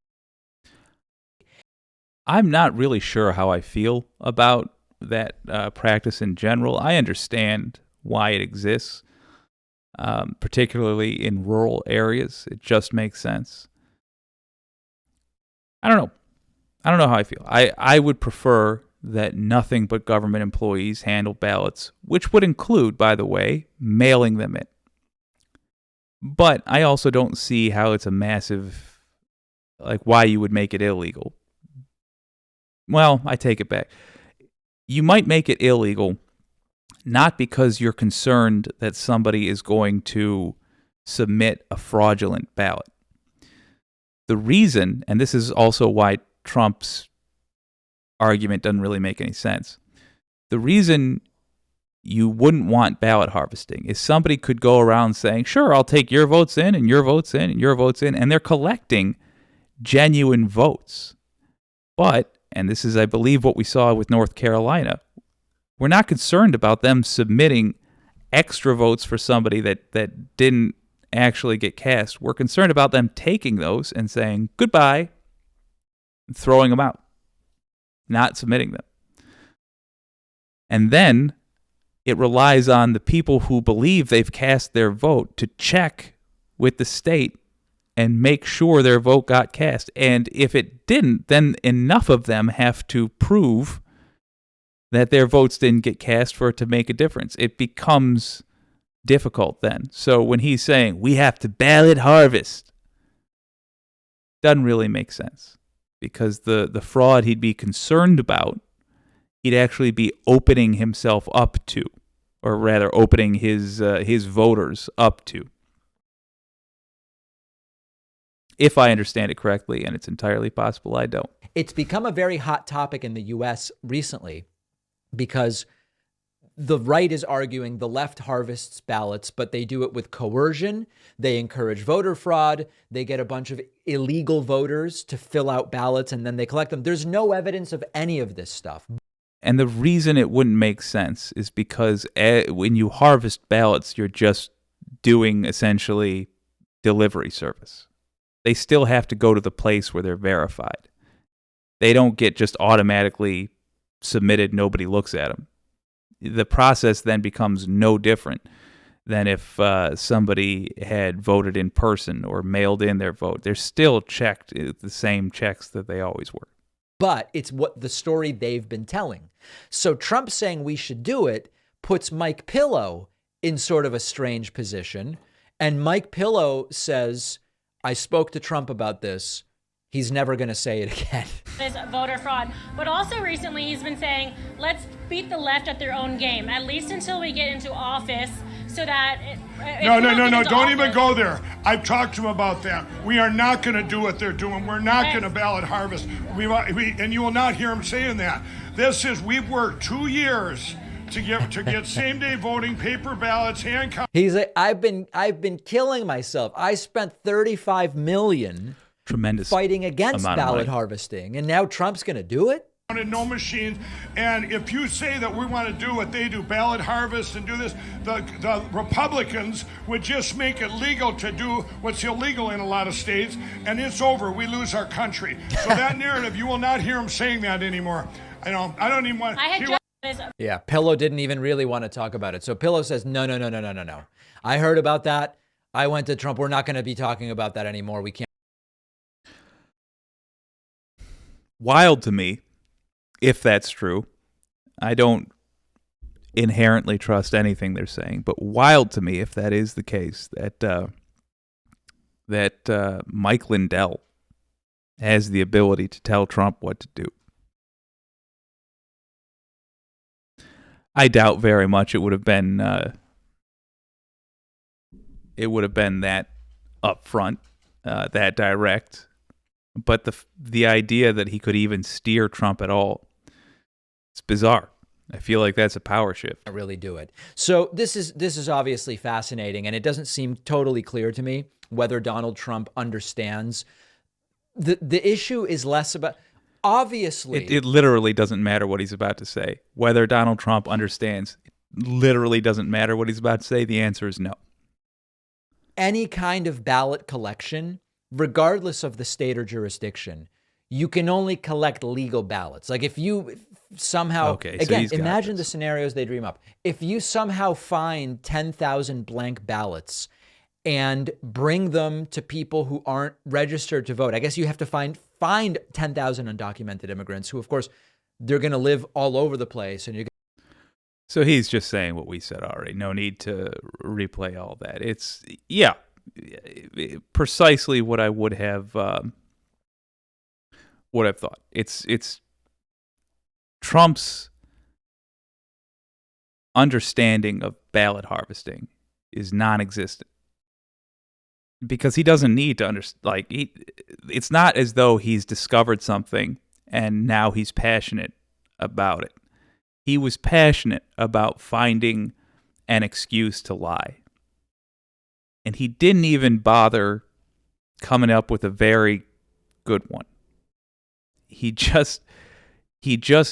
I'm not really sure how I feel about that practice in general. I understand why it exists, particularly in rural areas. It just makes sense. I don't know. I don't know how I feel. I would prefer that nothing but government employees handle ballots, which would include, by the way, mailing them in. But I also don't see how it's a massive, like, why you would make it illegal. Well, I take it back. You might make it illegal not because you're concerned that somebody is going to submit a fraudulent ballot. The reason, and this is also why Trump's argument doesn't really make any sense, the reason you wouldn't want ballot harvesting is somebody could go around saying, sure, I'll take your votes in and your votes in and your votes in, and they're collecting genuine votes. But, and this is, I believe, what we saw with North Carolina, we're not concerned about them submitting extra votes for somebody that didn't actually get cast. We're concerned about them taking those and saying goodbye and throwing them out, not submitting them. And then it relies on the people who believe they've cast their vote to check with the state and make sure their vote got cast. And if it didn't, then enough of them have to prove that their votes didn't get cast for it to make a difference. It becomes difficult then. So when he's saying we have to ballot harvest, doesn't really make sense, because the fraud he'd be concerned about, he'd actually be opening himself up to, or rather opening his voters up to. If I understand it correctly, and it's entirely possible I don't. It's become a very hot topic in the U.S. recently because the right is arguing the left harvests ballots, but they do it with coercion. They encourage voter fraud. They get a bunch of illegal voters to fill out ballots, and then they collect them. There's no evidence of any of this stuff. And the reason it wouldn't make sense is because when you harvest ballots, you're just doing essentially delivery service. They still have to go to the place where they're verified. They don't get just automatically submitted, nobody looks at them. The process then becomes no different than if somebody had voted in person or mailed in their vote. They're still checked, the same checks that they always were. But it's what the story they've been telling. So Trump saying we should do it puts Mike Pillow in sort of a strange position. And Mike Pillow says, I spoke to Trump about this. He's never going to say it again. This voter fraud. But also recently he's been saying, let's beat the left at their own game, at least until we get into office, so that... No, don't even go there. I've talked to him about that. We are not going to do what they're doing. We're not going to ballot harvest. And you will not hear him saying that. We've worked 2 years to get same-day voting, paper ballots, hand count. He's like, I've been killing myself. I spent $35 million tremendous fighting against ballot harvesting, and now Trump's going to do it? No machines. And if you say that we want to do what they do, ballot harvest and do this, the Republicans would just make it legal to do what's illegal in a lot of states, and it's over. We lose our country. So that narrative, you will not hear him saying that anymore. I don't even want. Yeah, Pillow didn't even really want to talk about it. So Pillow says, no. I heard about that. I went to Trump. We're not going to be talking about that anymore. We can't. Wild to me. If that's true. I don't inherently trust anything they're saying, but wild to me if that is the case, that Mike Lindell has the ability to tell Trump what to do. I doubt very much it would have been that upfront, that direct. But the idea that he could even steer Trump at all, it's bizarre. I feel like that's a power shift. I really do it. So this is obviously fascinating, and it doesn't seem totally clear to me whether Donald Trump understands. The issue is less about, obviously. It literally doesn't matter what he's about to say. Whether Donald Trump understands, it literally doesn't matter what he's about to say. The answer is no. Any kind of ballot collection, regardless of the state or jurisdiction, you can only collect legal ballots. Like if you somehow, again, imagine the scenarios they dream up. If you somehow find 10,000 blank ballots and bring them to people who aren't registered to vote, I guess you have to find 10,000 undocumented immigrants who, of course, they're going to live all over the place. And so he's just saying what we said already. No need to replay all that. It's, precisely what I would have thought. It's Trump's understanding of ballot harvesting is non-existent because he doesn't need to understand. It's not as though he's discovered something and now he's passionate about it. He was passionate about finding an excuse to lie. And he didn't even bother coming up with a very good one. He just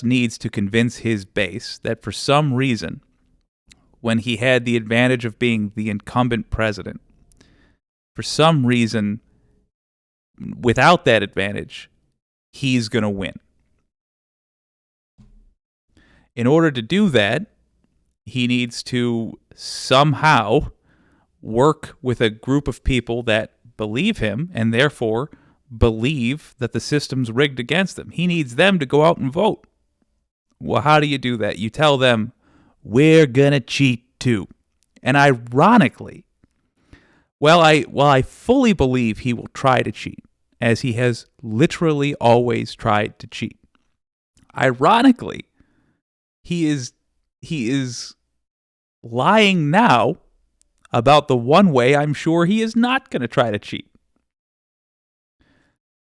needs to convince his base that for some reason, when he had the advantage of being the incumbent president, for some reason, without that advantage, he's going to win. In order to do that, he needs to somehow work with a group of people that believe him and therefore believe that the system's rigged against them. He needs them to go out and vote. Well, how do you do that? You tell them, we're going to cheat too. And ironically, while I fully believe he will try to cheat, as he has literally always tried to cheat, ironically, he is lying now about the one way I'm sure he is not going to try to cheat.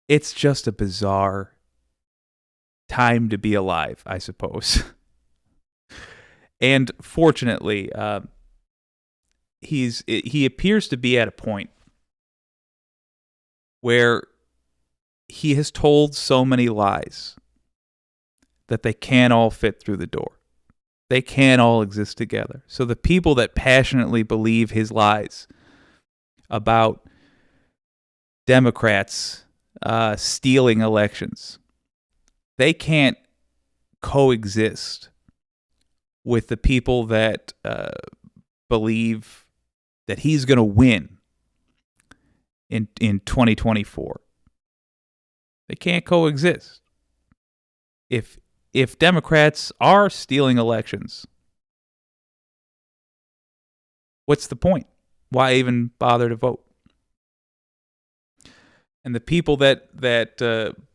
It's just a bizarre time to be alive, I suppose. And fortunately, he appears to be at a point where he has told so many lies that they can't all fit through the door. They can't all exist together. So the people that passionately believe his lies about Democrats stealing elections, they can't coexist with the people that believe that he's going to win in 2024. They can't coexist. If Democrats are stealing elections, what's the point? Why even bother to vote? And the people that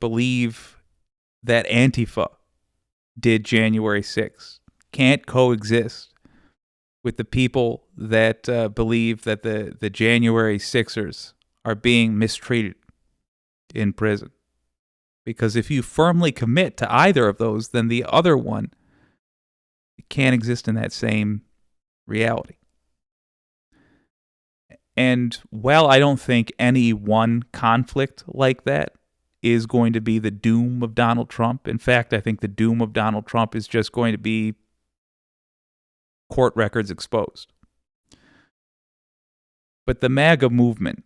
believe that Antifa did January 6th can't coexist with the people that believe that the January 6ers are being mistreated in prison. Because if you firmly commit to either of those, then the other one can't exist in that same reality. And while I don't think any one conflict like that is going to be the doom of Donald Trump. In fact, I think the doom of Donald Trump is just going to be court records exposed. But the MAGA movement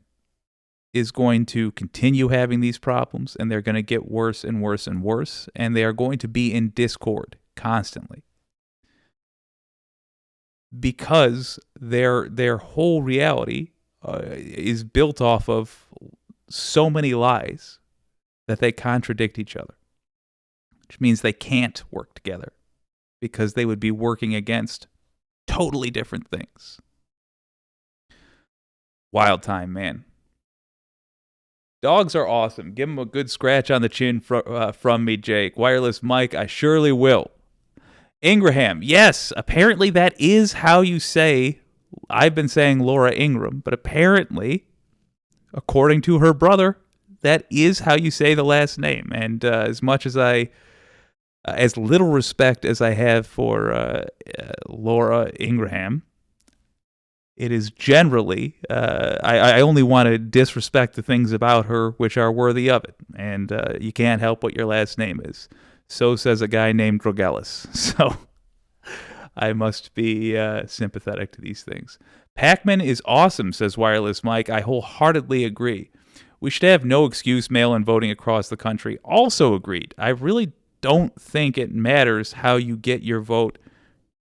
is going to continue having these problems, and they're going to get worse and worse and worse, and they are going to be in discord constantly. Because their whole reality is built off of so many lies that they contradict each other, which means they can't work together because they would be working against totally different things. Wild time, man. Dogs are awesome. Give them a good scratch on the chin from me, Jake. Wireless Mike, I surely will. Ingraham, yes, apparently that is how you say, I've been saying Laura Ingraham, but apparently, according to her brother, that is how you say the last name. And as much as as little respect as I have for Laura Ingraham, it is generally, I only want to disrespect the things about her which are worthy of it. And you can't help what your last name is. So says a guy named Drogelis. So I must be sympathetic to these things. Pac-Man is awesome, says Wireless Mike. I wholeheartedly agree. We should have no excuse mail-in voting across the country. Also agreed. I really don't think it matters how you get your vote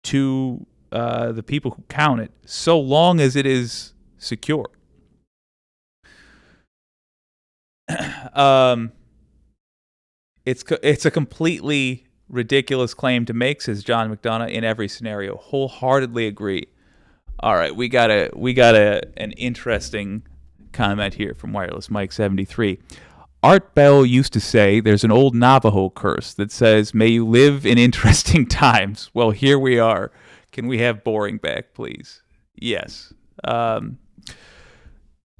to the people who count it, so long as it is secure. It's a completely ridiculous claim to make, says John McDonough, in every scenario. Wholeheartedly agree. All right, we got an interesting comment here from Wireless Mike 73. Art Bell used to say there's an old Navajo curse that says, may you live in interesting times. Well, here we are. Can we have boring back, please? Yes.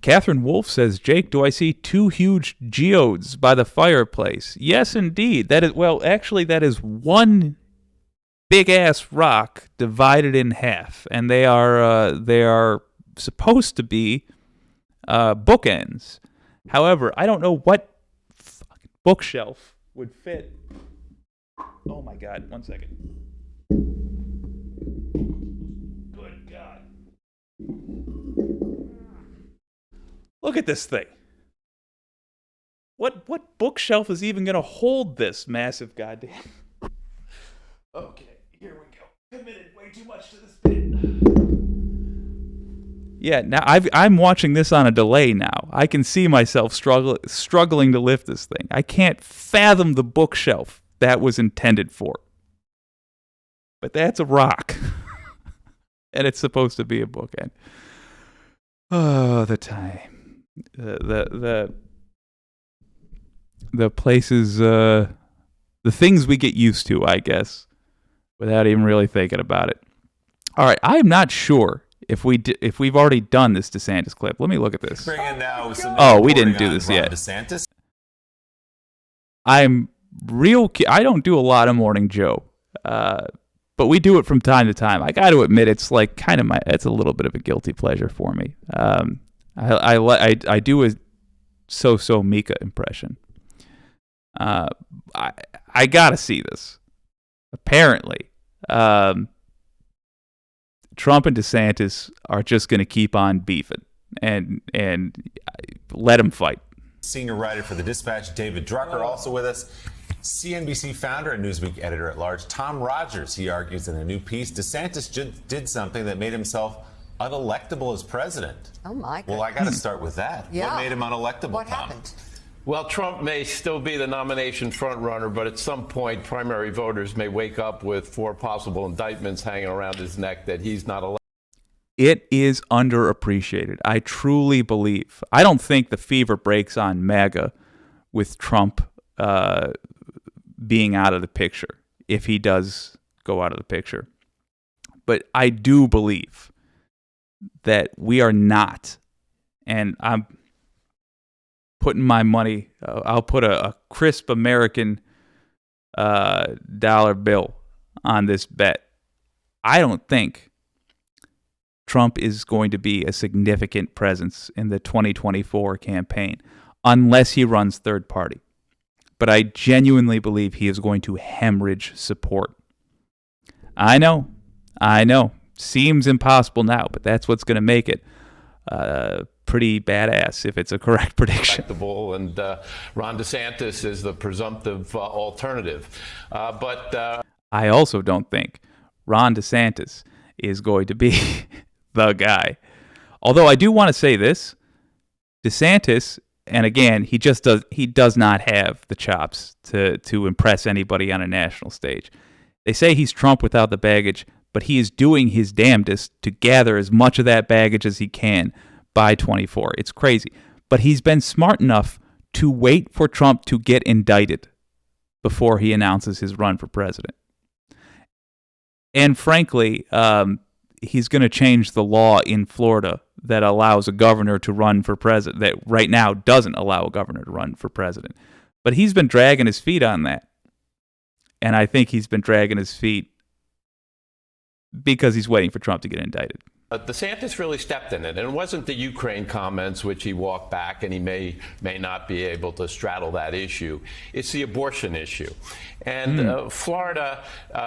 Catherine Wolf says, Jake, do I see two huge geodes by the fireplace? Yes, indeed. That is one big-ass rock divided in half, and they are supposed to be bookends. However, I don't know what fucking bookshelf would fit. Oh my God! 1 second. Good God! Look at this thing. What bookshelf is even going to hold this massive goddamn... Okay, here we go. Committed way too much to this bit. Yeah, now I'm watching this on a delay now. I can see myself struggling to lift this thing. I can't fathom the bookshelf that was intended for. But that's a rock. And it's supposed to be a bookend. Oh, the time. The places, the things we get used to, I guess, without even really thinking about it. All right, I'm not sure if we've already done this DeSantis clip. Let me look at this. Oh, we didn't do this yet. DeSantis. I don't do a lot of Morning Joe, but we do it from time to time. I got to admit, it's like it's a little bit of a guilty pleasure for me. I do a so Mika impression. I gotta see this. Apparently, Trump and DeSantis are just going to keep on beefing and let them fight. Senior writer for The Dispatch, David Drucker, also with us. CNBC founder and Newsweek editor-at-large, Tom Rogers. He argues in a new piece, DeSantis did something that made himself unelectable as president. Oh, my God. Well, I got to start with that. Yeah. What made him unelectable, What Tom? happened? Well, Trump may still be the nomination frontrunner, but at some point, primary voters may wake up with 4 possible indictments hanging around his neck that he's not elected. It is underappreciated. I truly believe. I don't think the fever breaks on MAGA with Trump being out of the picture, if he does go out of the picture. But I do believe that we are not, and I'm putting my money, I'll put a crisp American dollar bill on this bet. I don't think Trump is going to be a significant presence in the 2024 campaign unless he runs third party. but I genuinely believe he is going to hemorrhage support. I know. Seems impossible now, but that's what's going to make it pretty badass if it's a correct prediction. And Ron DeSantis is the presumptive alternative. But I also don't think Ron DeSantis is going to be the guy. Although I do want to say this, DeSantis, and again, he does not have the chops to impress anybody on a national stage. They say he's Trump without the baggage, but he is doing his damnedest to gather as much of that baggage as he can by 24. It's crazy. But he's been smart enough to wait for Trump to get indicted before he announces his run for president. And frankly, he's going to change the law in Florida that allows a governor to run for president, that right now doesn't allow a governor to run for president. But he's been dragging his feet on that. And I think he's been dragging his feet because he's waiting for Trump to get indicted. DeSantis really stepped in it, and it wasn't the Ukraine comments, which he walked back, and he may not be able to straddle that issue. It's the abortion issue. And Florida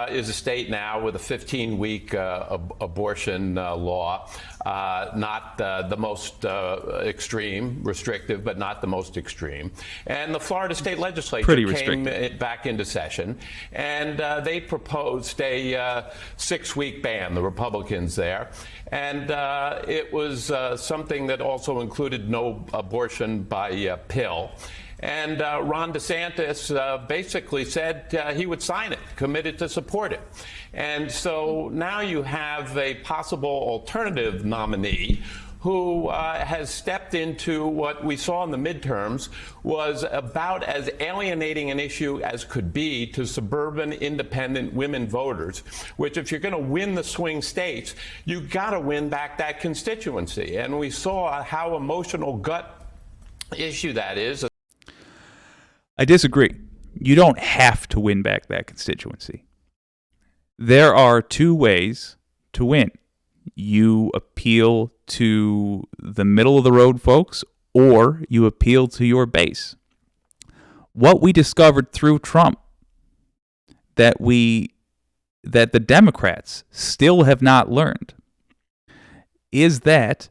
is a state now with a 15-week abortion law, not the most extreme, restrictive, but not the most extreme. And the Florida state legislature came back into session, and they proposed a 6-week ban, the Republicans there. And it was something that also included no abortion by pill. And Ron DeSantis basically said he would sign it, committed to support it. And so now you have a possible alternative nominee who has stepped into what we saw in the midterms was about as alienating an issue as could be to suburban independent women voters, which if you're going to win the swing states, you got to win back that constituency. And we saw how emotional gut issue that is. I disagree. You don't have to win back that constituency. There are two ways to win. You appeal to the middle of the road folks, or you appeal to your base. What we discovered through Trump that the Democrats still have not learned is that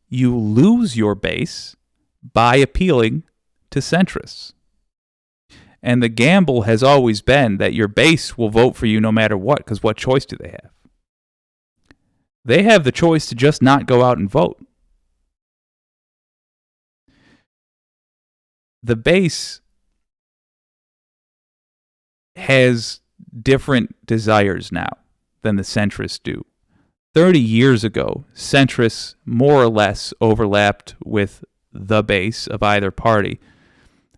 you lose your base by appealing to centrists. And the gamble has always been that your base will vote for you no matter what, because what choice do they have? They have the choice to just not go out and vote. The base has different desires now than the centrists do. 30 years ago, centrists more or less overlapped with the base of either party,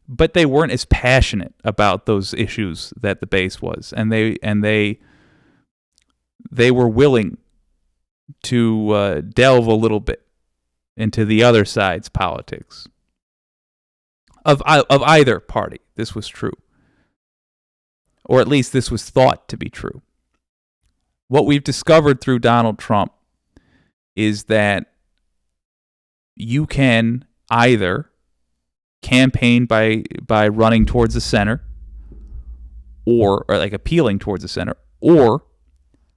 but they weren't as passionate about those issues that the base was, and they were willing to delve a little bit into the other side's politics of either party. This was true, or at least this was thought to be true. What we've discovered through Donald Trump is that you can either campaign by running towards the center, or like appealing towards the center, or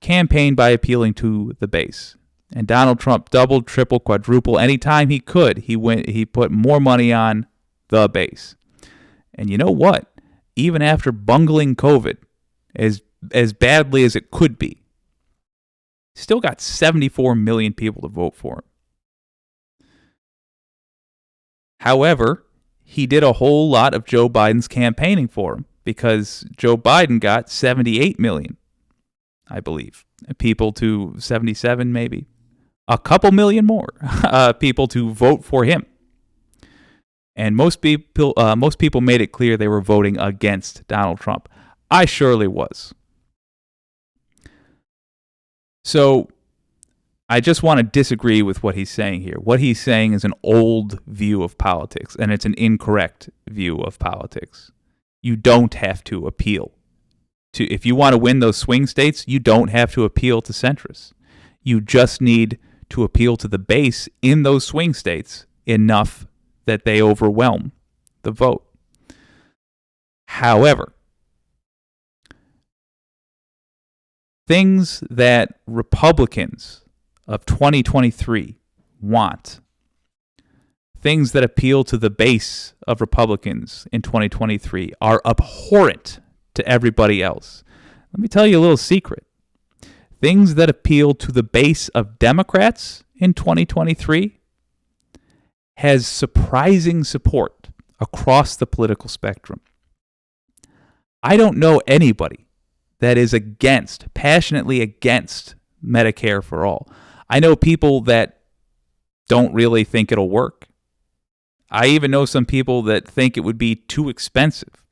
campaign by appealing to the base. And Donald Trump doubled, triple, quadruple. Anytime he could, he put more money on the base. And you know what? Even after bungling COVID as badly as it could be, still got 74 million people to vote for him. However, he did a whole lot of Joe Biden's campaigning for him, because Joe Biden got 78 million, I believe, people to 77 maybe, a couple million more people to vote for him. And most people made it clear they were voting against Donald Trump. I surely was. So I just want to disagree with what he's saying here. What he's saying is an old view of politics, and it's an incorrect view of politics. You don't have to appeal to, if you want to win those swing states, you don't have to appeal to centrists. You just need to appeal to the base in those swing states enough that they overwhelm the vote. However, things that Republicans of 2023 want, things that appeal to the base of Republicans in 2023 are abhorrent to everybody else. Let me tell you a little secret. Things that appeal to the base of Democrats in 2023 has surprising support across the political spectrum. I don't know anybody that is passionately against Medicare for all. I know people that don't really think it'll work. I even know some people that think it would be too expensive.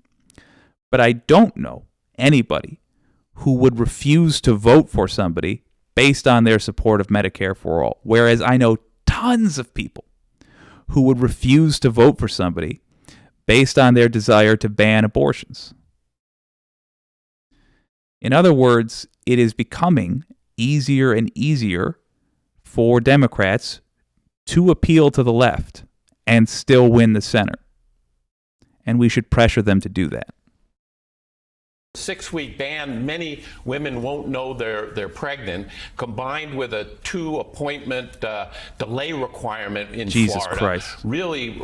But I don't know anybody who would refuse to vote for somebody based on their support of Medicare for all. Whereas I know tons of people who would refuse to vote for somebody based on their desire to ban abortions. In other words, it is becoming easier and easier for Democrats to appeal to the left and still win the center. And we should pressure them to do that. 6-week ban, many women won't know they're pregnant, combined with a 2-appointment delay requirement in Jesus Florida, Christ. really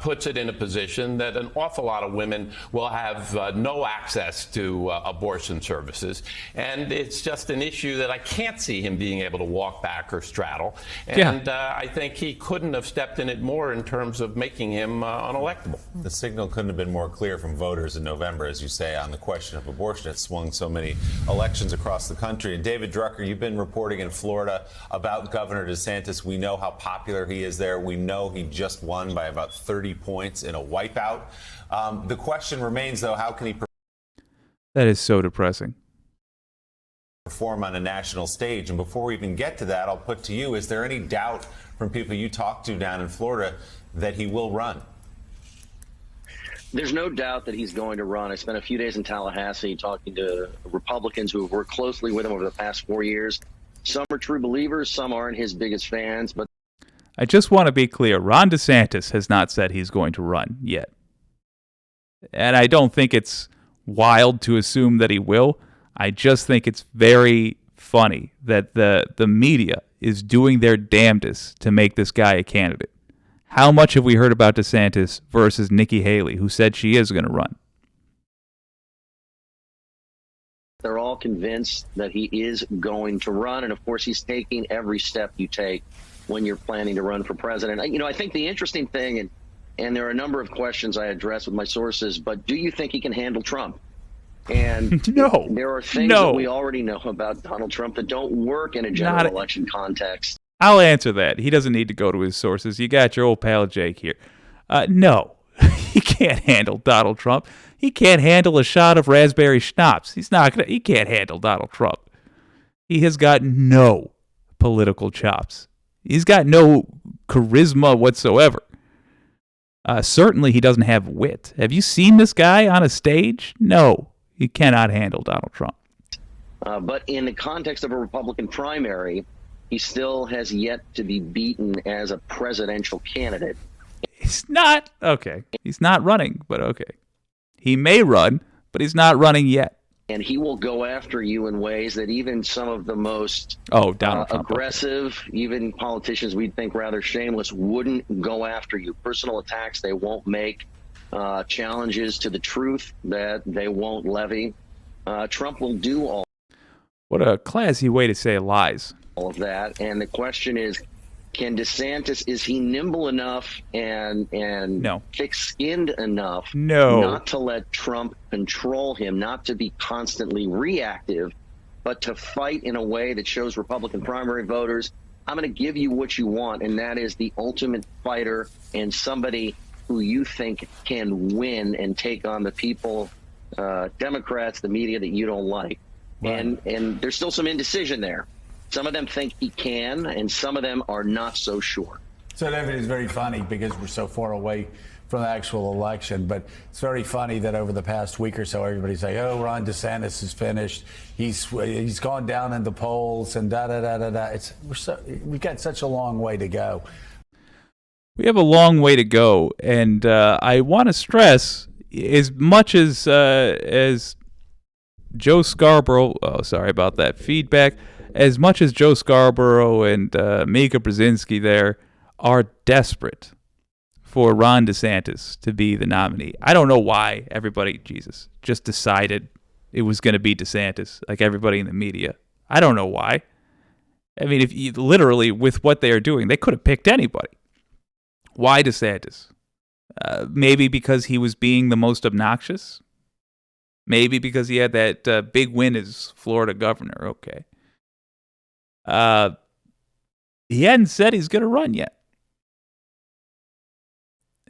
puts it in a position that an awful lot of women will have no access to abortion services. And it's just an issue that I can't see him being able to walk back or straddle. And I think he couldn't have stepped in it more in terms of making him unelectable. The signal couldn't have been more clear from voters in November, as you say, on the question of abortion. It swung so many elections across the country. And David Drucker, you've been reporting in Florida about Governor DeSantis. We know how popular he is there. We know he just won by about 30 points in a wipeout. The question remains, though, how can he That is so depressing. perform on a national stage? And before we even get to that, I'll put to you, is there any doubt from people you talk to down in Florida that he will run? There's no doubt that he's going to run. I spent a few days in Tallahassee talking to Republicans who have worked closely with him over the past 4 years. Some are true believers, some aren't his biggest fans. But I just want to be clear. Ron DeSantis has not said he's going to run yet. And I don't think it's wild to assume that he will. I just think it's very funny that the media is doing their damnedest to make this guy a candidate. How much have we heard about DeSantis versus Nikki Haley, who said she is going to run? they're all convinced that he is going to run. And of course, he's taking every step you take when you're planning to run for president. You know, I think the interesting thing, and there are a number of questions I address with my sources, but do you think he can handle Trump? And no, there are things that we already know about Donald Trump that don't work in a general election context. I'll answer that. He doesn't need to go to his sources. You got your old pal Jake here. No, he can't handle Donald Trump. He can't handle a shot of raspberry schnapps. He can't handle Donald Trump. He has got no political chops. He's got no charisma whatsoever. Certainly he doesn't have wit. Have you seen this guy on a stage? No, he cannot handle Donald Trump. But in the context of a Republican primary, he still has yet to be beaten as a presidential candidate. He's not. Okay. He's not running, but okay. He may run, but he's not running yet. And he will go after you in ways that even some of the most aggressive, even politicians we'd think rather shameless, wouldn't go after you. Personal attacks they won't make, challenges to the truth that they won't levy. Trump will do all. What a classy way to say lies. All of that. And the question is, can DeSantis, is he nimble enough and thick-skinned enough not to let Trump control him, not to be constantly reactive, but to fight in a way that shows Republican primary voters, I'm going to give you what you want, and that is the ultimate fighter and somebody who you think can win and take on the people, Democrats, the media that you don't like. Right. And there's still some indecision there. Some of them think he can, and some of them are not so sure. So David, is very funny because we're so far away from the actual election, but it's very funny that over the past week or so, everybody's like, oh, Ron DeSantis is finished. He's gone down in the polls and da-da-da-da-da. We've got such a long way to go. We have a long way to go, and I want to stress, as much as Joe Scarborough, sorry about that feedback, as much as Joe Scarborough and Mika Brzezinski there are desperate for Ron DeSantis to be the nominee. I don't know why everybody, just decided it was going to be DeSantis, like everybody in the media. I don't know why. I mean, if you, literally with what they are doing, they could have picked anybody. Why DeSantis? Maybe because he was being the most obnoxious. Maybe because he had that big win as Florida governor. Okay. He hadn't said he's going to run yet.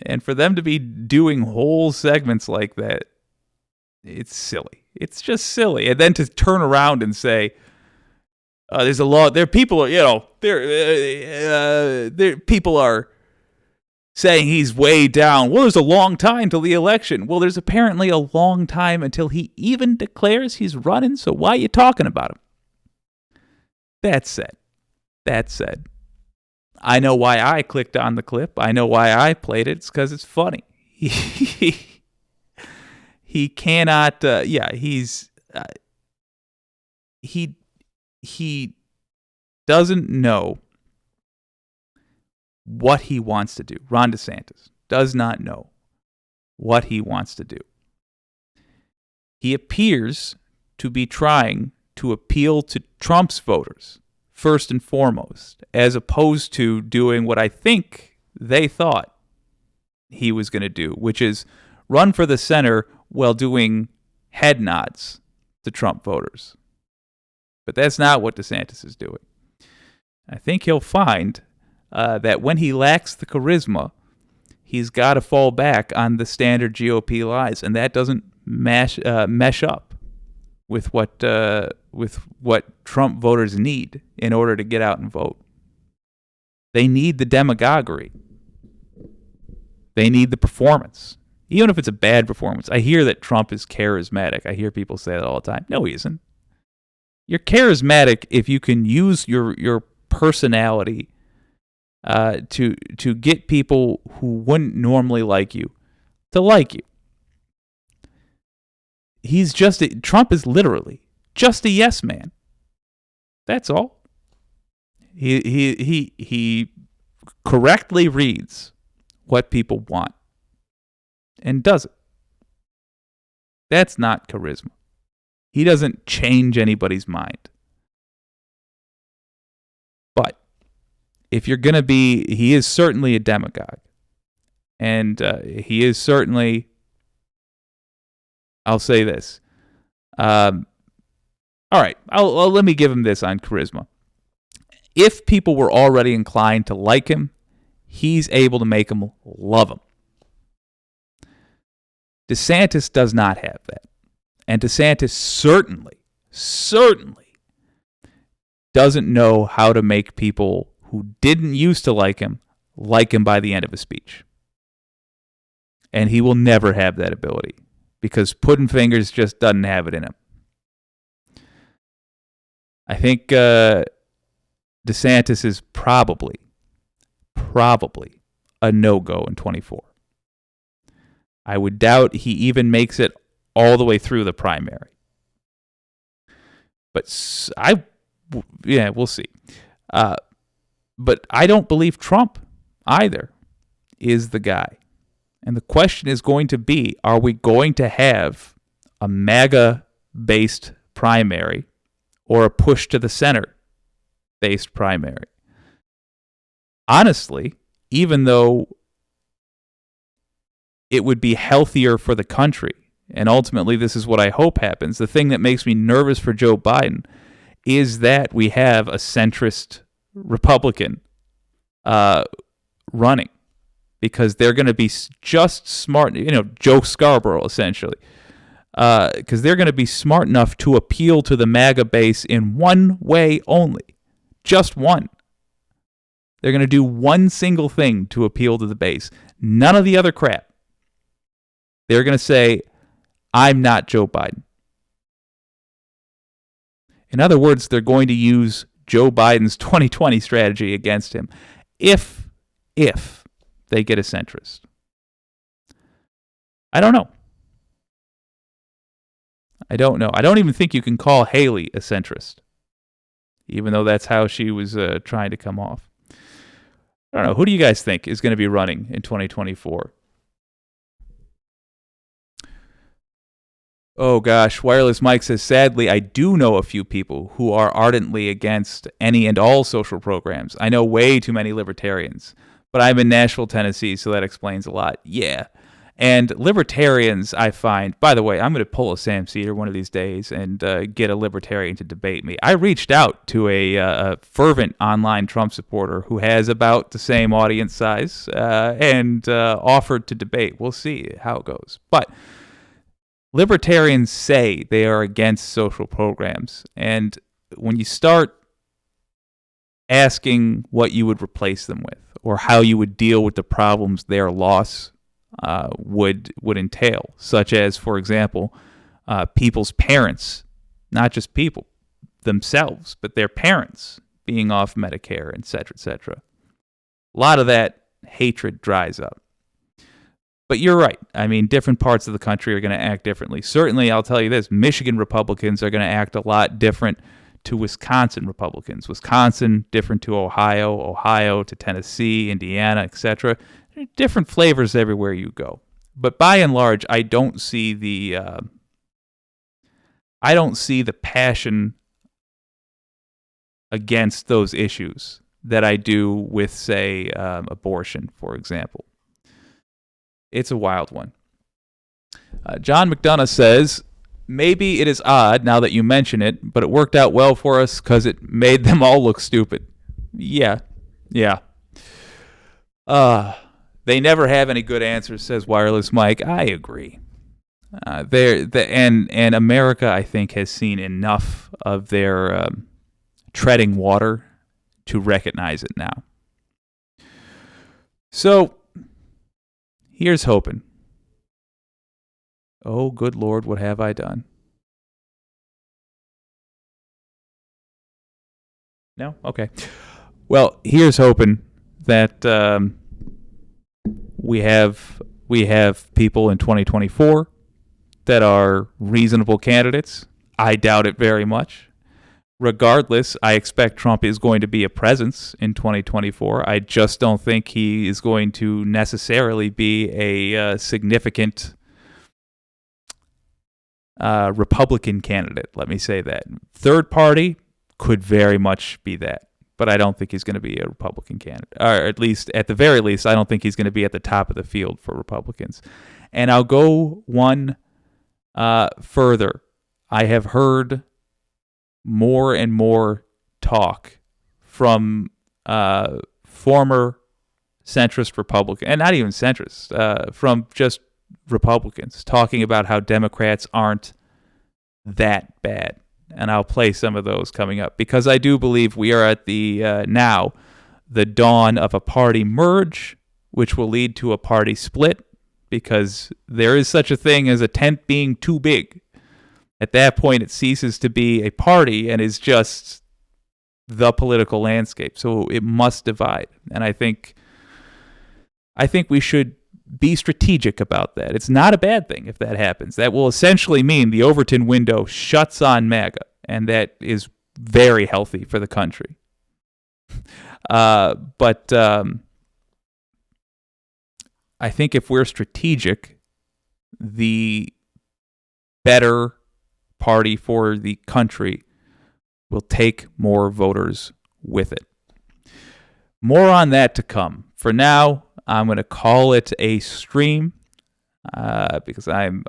And for them to be doing whole segments like that, it's silly. It's just silly. And then to turn around and say, there's a law. There are people, people are saying he's way down. Well, there's a long time till the election. Well, there's apparently a long time until he even declares he's running. So why are you talking about him? That said, I know why I clicked on the clip. I know why I played it. It's because it's funny. He cannot. He doesn't know what he wants to do. Ron DeSantis does not know what he wants to do. He appears to be trying to appeal to Trump's voters, first and foremost, as opposed to doing what I think they thought he was going to do, which is run for the center while doing head nods to Trump voters. But that's not what DeSantis is doing. I think he'll find that when he lacks the charisma, he's got to fall back on the standard GOP lies, and that doesn't mesh up with what Trump voters need in order to get out and vote. They need the demagoguery. They need the performance. Even if it's a bad performance. I hear that Trump is charismatic. I hear people say that all the time. No, he isn't. You're charismatic if you can use your personality to get people who wouldn't normally like you to like you. Trump is literally just a yes man. That's all. He correctly reads what people want and does it. That's not charisma. He doesn't change anybody's mind. But if you're going to be, he is certainly a demagogue. And he is certainly, I'll say this. All right, let me give him this on charisma. If people were already inclined to like him, he's able to make them love him. DeSantis does not have that. And DeSantis certainly doesn't know how to make people who didn't used to like him by the end of a speech. And he will never have that ability because Puddin' Fingers just doesn't have it in him. I think DeSantis is probably a no-go in 24. I would doubt he even makes it all the way through the primary. But we'll see. But I don't believe Trump either is the guy. And the question is going to be, are we going to have a MAGA-based primary or a push to the center-based primary? Honestly, even though it would be healthier for the country, and ultimately this is what I hope happens, the thing that makes me nervous for Joe Biden is that we have a centrist Republican running, because they're going to be just smart, Joe Scarborough essentially, because they're going to be smart enough to appeal to the MAGA base in one way only, just one. They're going to do one single thing to appeal to the base, none of the other crap. They're going to say, I'm not Joe Biden. In other words, they're going to use Joe Biden's 2020 strategy against him if they get a centrist. I don't know. I don't know. I don't even think you can call Haley a centrist, even though that's how she was trying to come off. I don't know. Who do you guys think is going to be running in 2024? Oh gosh, Wireless Mike says, sadly, I do know a few people who are ardently against any and all social programs. I know way too many libertarians, but I'm in Nashville, Tennessee, so that explains a lot. Yeah. And libertarians, I find, by the way, I'm going to pull a Sam Cedar one of these days and get a libertarian to debate me. I reached out to a fervent online Trump supporter who has about the same audience size and offered to debate. We'll see how it goes. But libertarians say they are against social programs. And when you start asking what you would replace them with or how you would deal with the problems their loss would entail, such as, for example, people's parents, not just people themselves, but their parents being off Medicare, et cetera, et cetera. A lot of that hatred dries up. But you're right. I mean, different parts of the country are going to act differently. Certainly, I'll tell you this, Michigan Republicans are going to act a lot different to Wisconsin Republicans. Wisconsin, different to Ohio, Ohio to Tennessee, Indiana, etc. Different flavors everywhere you go. But by and large, I don't see the passion against those issues that I do with, say, abortion, for example. It's a wild one. John McDonough says, maybe it is odd now that you mention it, but it worked out well for us because it made them all look stupid. Yeah. They never have any good answers, says Wireless Mike. I agree. And America, I think, has seen enough of their treading water to recognize it now. So, here's hoping. Oh, good Lord, what have I done? No? Okay. Well, here's hoping that we have people in 2024 that are reasonable candidates. I doubt it very much. Regardless, I expect Trump is going to be a presence in 2024. I just don't think he is going to necessarily be a significant Republican candidate. Let me say that. Third party could very much be that. But I don't think he's going to be a Republican candidate. Or at the very least, I don't think he's going to be at the top of the field for Republicans. And I'll go one further. I have heard more and more talk from former centrist Republicans, and not even centrist, from just Republicans, talking about how Democrats aren't that bad. And I'll play some of those coming up because I do believe we are at the dawn of a party merge, which will lead to a party split because there is such a thing as a tent being too big. At that point, it ceases to be a party and is just the political landscape. So it must divide. And I think we should be strategic about that. It's not a bad thing if that happens. That will essentially mean the Overton window shuts on MAGA, and that is very healthy for the country. But I think if we're strategic, the better party for the country will take more voters with it. More on that to come. For now, I'm going to call it a stream because I'm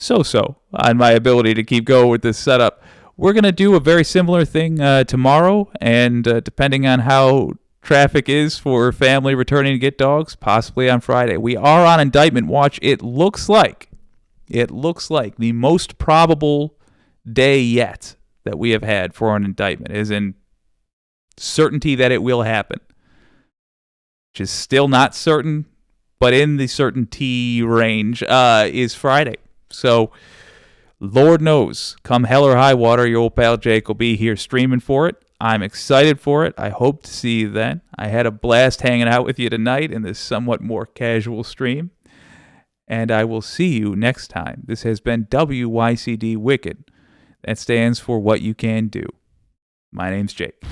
so on my ability to keep going with this setup. We're going to do a very similar thing tomorrow, and depending on how traffic is for family returning to get dogs, possibly on Friday. We are on indictment watch. It looks like the most probable day yet that we have had for an indictment is in certainty that it will happen. Which is still not certain, but in the certainty range, is Friday. So, Lord knows, come hell or high water, your old pal Jake will be here streaming for it. I'm excited for it. I hope to see you then. I had a blast hanging out with you tonight in this somewhat more casual stream. and I will see you next time. This has been WYCD Wicked. That stands for What You Can Do. My name's Jake.